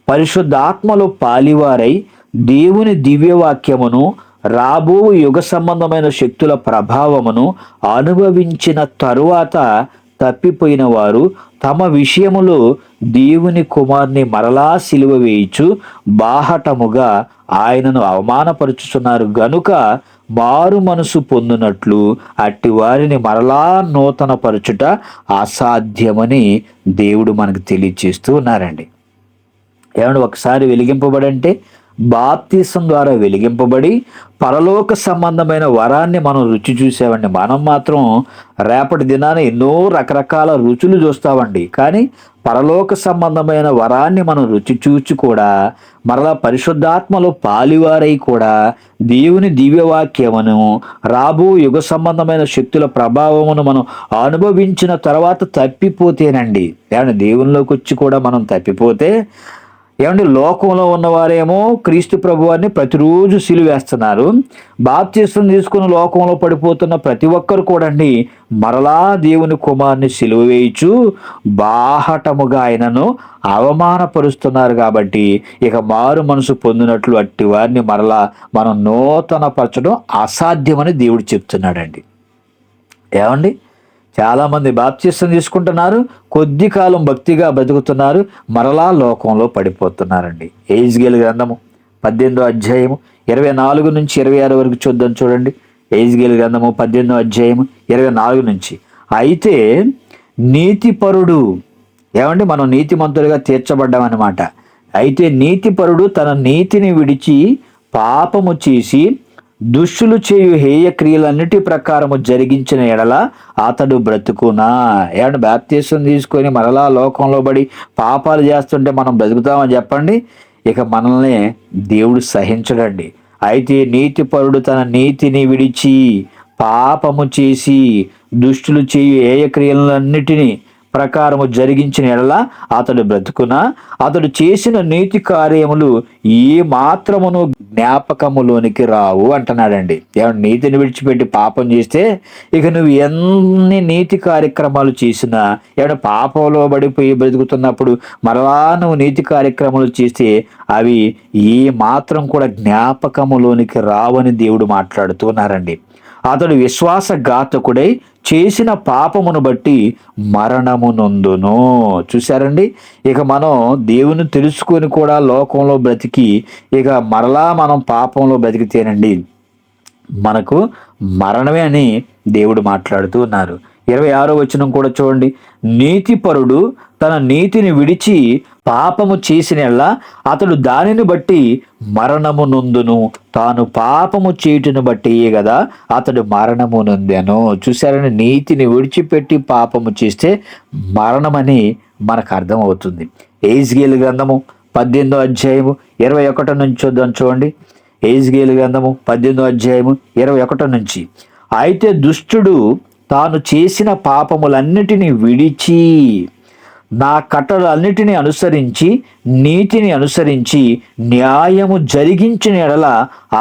S2: పరిశుద్ధాత్మలో పాలివారై దేవుని దివ్యవాక్యమును రాబో యుగ సంబంధమైన శక్తుల ప్రభావమును అనుభవించిన తరువాత తప్పిపోయిన వారు తమ విషయములో దేవుని కుమార్ని మరలా సిలువ వేయిచు బాహటముగా ఆయనను అవమానపరుచుచున్నారు గనుక మారు మనసు పొందినట్లు అట్టి వారిని మరలా నూతన పరచుట అసాధ్యమని దేవుడు మనకు తెలియచేస్తూ ఉన్నారండి. ఏమంటే ఒకసారి వెలిగింపబడంటే బాప్తీసం ద్వారా వెలిగింపబడి పరలోక సంబంధమైన వరాన్ని మనం రుచి చూసామండి. మనం మాత్రం రేపటి దినాన ఎన్నో రకరకాల రుచులు చూస్తామండి, కానీ పరలోక సంబంధమైన వరాన్ని మనం రుచి చూచి కూడా మరలా పరిశుద్ధాత్మలో పాలివారై కూడా దేవుని దివ్యవాక్యమును రాబో యుగ సంబంధమైన శక్తుల ప్రభావమును మనం అనుభవించిన తర్వాత తప్పిపోతేనండి. ఏమంటే దేవునిలోకి వచ్చి కూడా మనం తప్పిపోతే, ఏమంటే లోకంలో ఉన్నవారేమో క్రీస్తు ప్రభువారిని ప్రతిరోజు సిలువేస్తున్నారు. బాప్తిసం తీసుకుని లోకంలో పడిపోతున్న ప్రతి ఒక్కరు కూడా అండి మరలా దేవుని కుమార్ని సిలువ వేయిచు బాహటముగా ఆయనను అవమానపరుస్తున్నారు. కాబట్టి ఇక మారు మనసు పొందినట్లు అట్టి వారిని మరలా మనం నూతన పరచడం అసాధ్యమని దేవుడు చెప్తున్నాడండి. ఏమండి, చాలామంది బాప్తిసం తీసుకుంటున్నారు, కొద్ది కాలం భక్తిగా బతుకుతున్నారు, మరలా లోకంలో పడిపోతున్నారండి. యెహెజ్కేలు గ్రంథము 18వ అధ్యాయము 24 నుంచి 26 వరకు చూద్దాం. చూడండి, యెహెజ్కేలు గ్రంథము 18వ అధ్యాయము 24 నుంచి. అయితే నీతిపరుడు, ఏమండి మనం నీతిమంతులుగా తీర్చబడ్డామన్నమాట. అయితే నీతిపరుడు తన నీతిని విడిచి పాపము చేసి దుష్టులు చేయు హేయ క్రియలన్నిటి ప్రకారము జరిగించిన ఎడల అతడు బ్రతుకునా. ఏమంటే బాప్తిసం తీసుకొని మరలా లోకంలో పడి పాపాలు చేస్తుంటే మనం బ్రతుకుతామని చెప్పండి? ఇక మనల్ని దేవుడు సహించడండి. అయితే నీతిపరుడు తన నీతిని విడిచి పాపము చేసి దుష్టులు చేయు హేయ క్రియలన్నిటిని ప్రకారము జరిగించిన ఎడల అతడు బ్రతుకునా. అతడు చేసిన నీతి కార్యములు ఏ మాత్రమును జ్ఞాపకములోనికి రావు అంటున్నాడండి. ఏమన్నా నీతిని విడిచిపెట్టి పాపం చేస్తే ఇక నువ్వు ఎన్ని నీతి కార్యక్రమాలు చేసినా, ఏమన్నా పాపంలో పడిపోయి బ్రతుకుతున్నప్పుడు మరలా నువ్వు నీతి కార్యక్రమాలు చేస్తే అవి ఏ మాత్రం కూడా జ్ఞాపకములోనికి రావని దేవుడు మాట్లాడుతున్నారండి. అతడు విశ్వాసఘాతకుడై చేసిన పాపమును బట్టి మరణము నొందును. చూశారండి, ఇక మనం దేవుని తెలుసుకొని కూడా లోకంలో బ్రతికి ఇక మరలా మనం పాపంలో బ్రతికితేనండి మనకు మరణమే అని దేవుడు మాట్లాడుతూ ఉన్నారు. 26వ వచనం కూడా చూడండి. నీతిపరుడు తన నీతిని విడిచి పాపము చేసినెల్లా అతడు దానిని బట్టి మరణము నొందును. తాను పాపము చేయుటను బట్టి కదా అతడు మరణము నొందెను. చూసారని, నీతిని విడిచిపెట్టి పాపము చేస్తే మరణమని మనకు అర్థమవుతుంది. యెహెజ్కేలు గ్రంథము 18వ అధ్యాయము 21 నుంచి చూడండి. యెహెజ్కేలు గ్రంథము 18వ అధ్యాయము 21 నుంచి. అయితే దుష్టుడు తాను చేసిన పాపములన్నిటినీ విడిచి నా కట్టడలన్నిటినీ అనుసరించి నీతిని అనుసరించి న్యాయము జరిగించిన ఎడల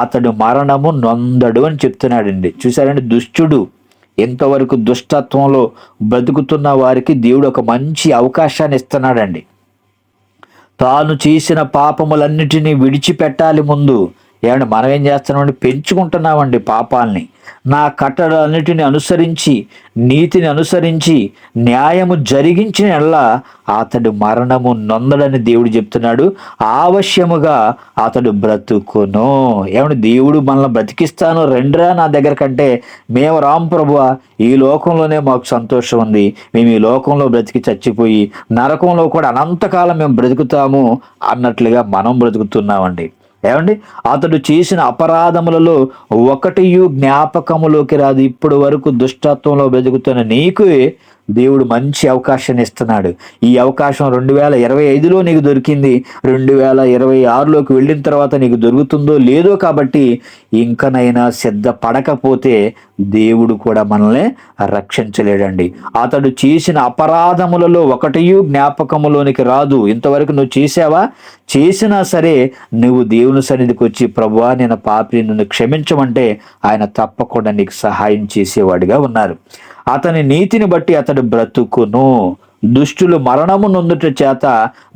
S2: అతడు మరణము నొందడు అని చెప్తున్నాడండి. చూసారండి, దుష్టుడు, ఎంతవరకు దుష్టత్వంలో బ్రతుకుతున్న వారికి దేవుడు ఒక మంచి అవకాశాన్ని ఇస్తున్నాడండి. తాను చేసిన పాపములన్నిటినీ విడిచిపెట్టాలి ముందు. ఏమంటే మనం ఏం చేస్తున్నామండి? పెంచుకుంటున్నామండి పాపాలని. నా కట్టడలన్నిటిని అనుసరించి నీతిని అనుసరించి న్యాయము జరిగించిన ఎడల అతడు మరణము నొందడని దేవుడు చెప్తున్నాడు. ఆవశ్యముగా అతడు బ్రతుకును. ఏమంటే దేవుడు మనల్ని బ్రతికిస్తాను రండిరా నా దగ్గర కంటే, మేము రామ్ ప్రభువా, ఈ లోకంలోనే మాకు సంతోషం ఉంది, మేము ఈ లోకంలో బ్రతికి చచ్చిపోయి నరకంలో కూడా అనంతకాలం మేము బ్రతుకుతాము అన్నట్లుగా మనం బ్రతుకుతున్నామండి. ఏమండి, అతడు చేసిన అపరాధములలో ఒకటియు జ్ఞాపకములోకి రాదు. ఇప్పుడు వరకు దుష్టత్వంలో బ్రతుకుతున్న నీకు దేవుడు మంచి అవకాశాన్ని ఇస్తున్నాడు. ఈ అవకాశం 2025లో నీకు దొరికింది, 2026లోకి వెళ్ళిన తర్వాత నీకు దొరుకుతుందో లేదో. కాబట్టి ఇంకనైనా సిద్ధపడకపోతే దేవుడు కూడా మనల్ని రక్షించలేడండి. అతడు చేసిన అపరాధములలో ఒకటియు జ్ఞాపకములోనికి రాదు. ఇంతవరకు నువ్వు చేసావా? చేసినా సరే నువ్వు దేవుని సన్నిధికి వచ్చి ప్రభువా నేను పాపిని, నన్ను క్షమించమంటే ఆయన తప్పకుండా నీకు సహాయం చేసేవాడిగా ఉన్నారు. అతని నీతిని బట్టి అతడు బ్రతుకును. దుష్టులు మరణము నొందుట చేత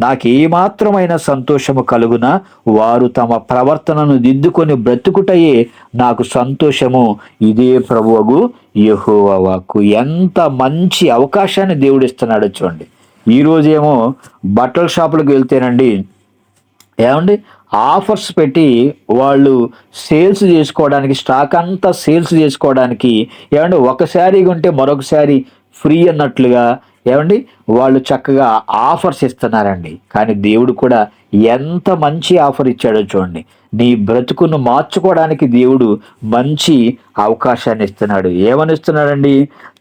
S2: నాకేమాత్రమైన సంతోషము కలుగునా? వారు తమ ప్రవర్తనను దిద్దుకొని బ్రతుకుటయే నాకు సంతోషము. ఇదే ప్రభువగు యెహోవా వాక్కు. ఎంత మంచి అవకాశాన్ని దేవుడు ఇస్తున్నాడో చూడండి. ఈరోజేమో బట్టల షాపులకు వెళ్తేనండి, ఏమండి, ఆఫర్స్ పెట్టి వాళ్ళు సేల్స్ చేసుకోవడానికి, స్టాక్ అంతా సేల్స్ చేసుకోవడానికి, ఏమండి, ఒక శారీ కొంటే మరొక శారీ ఫ్రీ అన్నట్లుగా, ఏమండి, వాళ్ళు చక్కగా ఆఫర్స్ ఇస్తున్నారండి. కానీ దేవుడు కూడా ఎంత మంచి ఆఫర్ ఇచ్చాడో చూడండి. నీ బ్రతుకును మార్చుకోవడానికి దేవుడు మంచి అవకాశాన్ని ఇస్తున్నాడు. ఏమని ఇస్తున్నాడండి?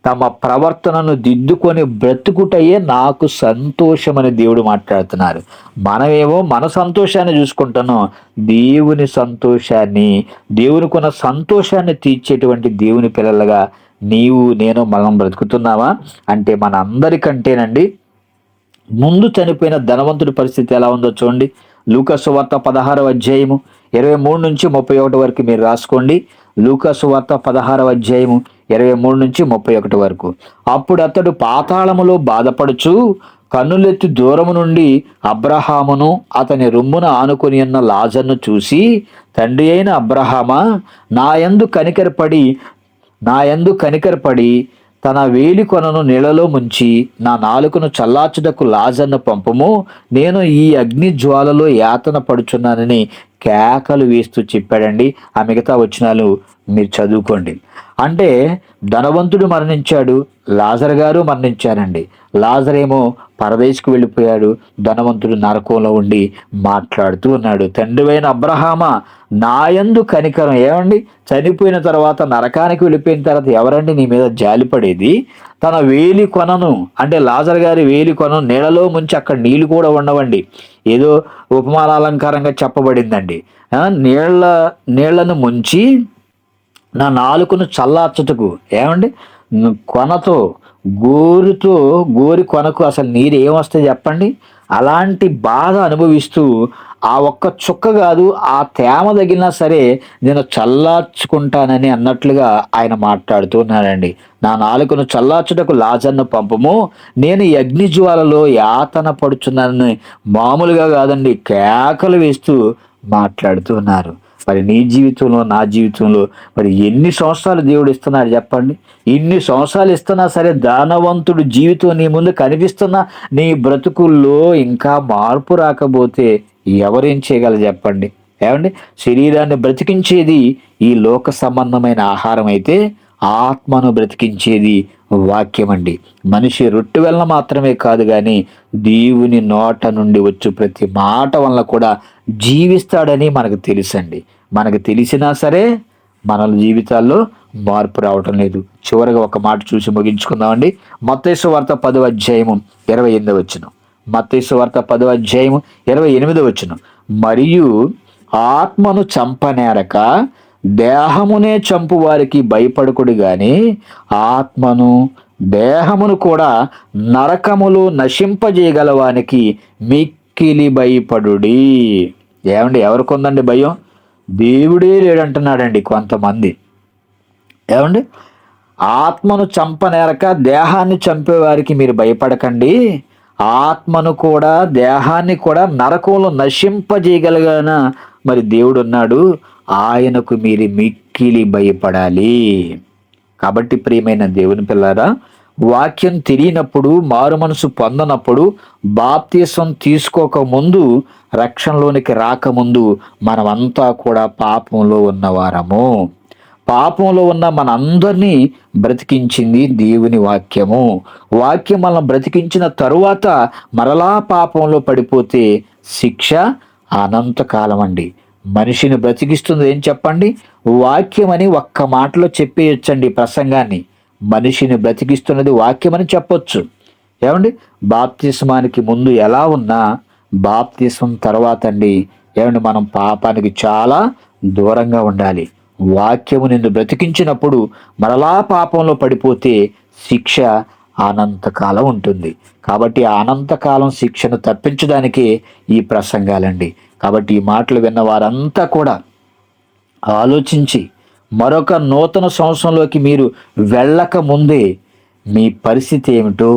S2: తమ ప్రవర్తనను దిద్దుకొని బ్రతుకుటయే నాకు సంతోషమని దేవుడు మాట్లాడుతున్నారు. మనమేమో మన సంతోషాన్ని చూసుకుంటున్నాం. దేవుని సంతోషాన్ని, దేవునికున్న సంతోషాన్ని తీర్చేటువంటి దేవుని పిల్లలుగా నీవు నేను మనం బ్రతుకుతున్నావా అంటే మన అందరికంటేనండి ముందు చనిపోయిన ధనవంతుడి పరిస్థితి ఎలా ఉందో చూడండి. లూకా సువార్త 16వ అధ్యాయము 23 నుంచి 31 వరకు మీరు రాసుకోండి. లూకా సువార్త 16వ అధ్యాయము 23 నుంచి 31 వరకు. అప్పుడు అతడు పాతాళములో బాధపడుచు కన్నులెత్తి దూరము నుండి అబ్రహామును అతని రొమ్మున ఆనుకొని ఉన్న లాజర్ను చూసి, తండ్రి అయిన అబ్రహామా, నా యందు కనికరపడి తన వేలి కొనను నీళ్ళలో ముంచి నా నాలుకను చల్లార్చుటకు లాజర్ను పంపము, నేను ఈ అగ్ని జ్వాలలో యాతన పడుచున్నానని కేకలు వేస్తూ చెప్పాడండి. ఆ మిగతా వచనాలు మీరు చదువుకోండి. అంటే ధనవంతుడు మరణించాడు, లాజర్ గారు మరణించారండి. లాజర్ ఏమో పరదేశకు వెళ్ళిపోయాడు, ధనవంతుడు నరకంలో ఉండి మాట్లాడుతూ ఉన్నాడు. తండ్రివైన అబ్రహామా, నాయందు కనికరం. ఏమండి, చనిపోయిన తర్వాత నరకానికి వెళ్ళిపోయిన తర్వాత ఎవరండి నీ మీద జాలిపడేది? తన వేలి కొనను, అంటే లాజర్ గారి వేలి కొనను నీళ్ళలో ముంచి, అక్కడ నీళ్ళు కూడా ఉండవండి, ఏదో ఉపమానాలంకారంగా చెప్పబడిందండి. నీళ్లను ముంచి నా నాలుకను చల్లార్చుటకు, ఏమండి, కొనతో గోరి కొనకు అసలు నీరు ఏమొస్తాయి చెప్పండి? అలాంటి బాధ అనుభవిస్తూ ఆ ఒక్క చుక్క కాదు, ఆ తేమ తగిలినా సరే నేను చల్లార్చుకుంటానని అన్నట్లుగా ఆయన మాట్లాడుతున్నాడండి. నా నాలుకను చల్లార్చుటకు లాజర్ను పంపము, నేను ఈ అగ్ని జ్వాలలో యాతన పడుచున్నానని మామూలుగా కాదండి, కేకలు వేస్తూ మాట్లాడుతున్నారు. మరి నీ జీవితంలో, నా జీవితంలో మరి ఎన్ని సంవత్సరాలు దేవుడు ఇస్తున్నాడు చెప్పండి? ఇన్ని సంవత్సరాలు ఇస్తున్నా సరే ధనవంతుడు జీవితం నీ ముందు కనిపిస్తున్నా నీ బ్రతుకుల్లో ఇంకా మార్పు రాకపోతే ఎవరేం చేయగలరు చెప్పండి? ఏమండి, శరీరాన్ని బ్రతికించేది ఈ లోక సంబంధమైన ఆహారం అయితే ఆత్మను బ్రతికించేది వాక్యం అండి. మనిషి రొట్టె వలన మాత్రమే కాదు కానీ దేవుని నోట నుండి వచ్చు ప్రతి మాట వలన కూడా జీవిస్తాడని మనకు తెలుసండి. మనకు తెలిసినా సరే మన జీవితాల్లో మార్పు రావటం లేదు. చివరిగా ఒక మాట చూసి ముగించుకుందామండి. మత్తయి సువార్త 10వ అధ్యాయము 28వ వచనం. మత్తయి సువార్త 10వ అధ్యాయము 28వ వచనం. మరియు ఆత్మను చంపనేరక దేహమునే చంపు వారికి భయపడకుడు గాని ఆత్మను దేహమును కూడా నరకములు నశింపజేయగలవానికి మిక్కిలి భయపడుడి. ఏమండి, ఎవరికి ఉందండి భయం? దేవుడే లేడంటున్నాడండి కొంతమంది. ఏమండి, ఆత్మను చంపనేరక దేహాన్ని చంపేవారికి మీరు భయపడకండి, ఆత్మను కూడా దేహాన్ని కూడా నరకంలో నశింపజేయగలగాన మరి దేవుడు ఉన్నాడు, ఆయనకు మీరు మిక్కిలి భయపడాలి. కాబట్టి ప్రియమైన దేవుని పిల్లారా, వాక్యం తెలియనప్పుడు, మారు మనసు పొందనప్పుడు, బాప్తీసం తీసుకోక ముందు, రక్షణలోనికి రాకముందు మనమంతా కూడా పాపంలో ఉన్నవారము. పాపంలో ఉన్న మనందరినీ బ్రతికించింది దేవుని వాక్యము. వాక్యం మనం బ్రతికించిన తరువాత మరలా పాపంలో పడిపోతే శిక్ష అనంతకాలం అండి. మనిషిని బ్రతికిస్తుంది ఏం చెప్పండి? వాక్యం అని ఒక్క మాటలో చెప్పేయొచ్చండి ప్రసంగాన్ని. మనిషిని బ్రతికిస్తున్నది వాక్యం అని చెప్పొచ్చు. ఏమండి, బాప్తిస్మానికి ముందు ఎలా ఉన్నా బాప్తిస్మం తర్వాత అండి ఏమండి మనం పాపానికి చాలా దూరంగా ఉండాలి. వాక్యము నిన్ను బ్రతికించినప్పుడు మరలా పాపంలో పడిపోతే శిక్ష అనంతకాలం ఉంటుంది. కాబట్టి ఆ అనంతకాలం శిక్షను తప్పించడానికే ఈ ప్రసంగాలండి. కాబట్టి ఈ మాటలు విన్న వారంతా కూడా ఆలోచించి మరొక నూతన సంవత్సరంలోకి మీరు వెళ్ళక ముందే మీ పరిస్థితి ఏమిటో,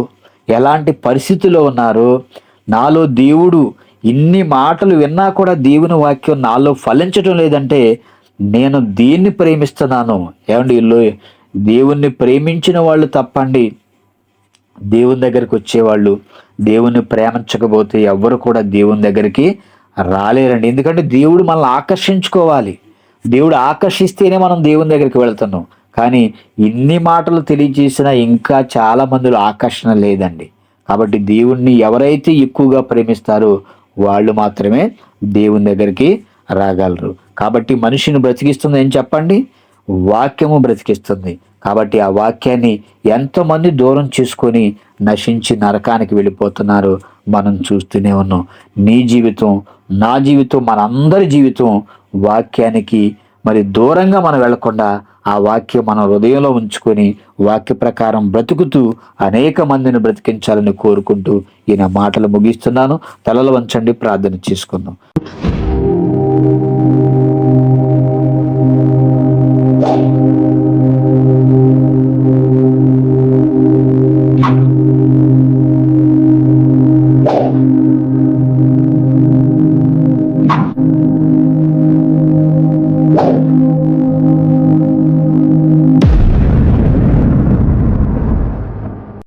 S2: ఎలాంటి పరిస్థితిలో ఉన్నారో, నాలో దేవుడు ఇన్ని మాటలు విన్నా కూడా దేవుని వాక్యం నాలో ఫలించడం లేదంటే నేను దేన్ని ప్రేమిస్తున్నాను? ఏమండి, ఇల్లు దేవుణ్ణి ప్రేమించిన వాళ్ళు తప్పండి దేవుని దగ్గరికి వచ్చేవాళ్ళు. దేవుణ్ణి ప్రేమించకపోతే ఎవ్వరు కూడా దేవుని దగ్గరికి రాలేరండి. ఎందుకంటే దేవుడు మనల్ని ఆకర్షించుకోవాలి. దేవుడు ఆకర్షిస్తేనే మనం దేవుని దగ్గరికి వెళ్తున్నాం. కానీ ఇన్ని మాటలు తెలియజేసినా ఇంకా చాలా మందిలో ఆకర్షణ లేదండి. కాబట్టి దేవుణ్ణి ఎవరైతే ఎక్కువగా ప్రేమిస్తారో వాళ్ళు మాత్రమే దేవుని దగ్గరికి రాగలరు. కాబట్టి మనిషిని బ్రతికిస్తుంది ఏం చెప్పండి? వాక్యము బ్రతికిస్తుంది. కాబట్టి ఆ వాక్యాన్ని ఎంతమంది దూరం చేసుకొని నశించి నరకానికి వెళ్ళిపోతున్నారో మనం చూస్తూనే ఉన్నాం. నీ జీవితం, నా జీవితం, మనందరి జీవితం వాక్యానికి మరి దూరంగా మనం వెళ్లకుండా ఆ వాక్యం మన హృదయంలో ఉంచుకొని వాక్య ప్రకారం బ్రతుకుతూ అనేక మందిని బ్రతికించాలని కోరుకుంటూ ఈయన మాటలు ముగిస్తున్నాను. తలలు వంచండి, ప్రార్థన చేసుకుందాం.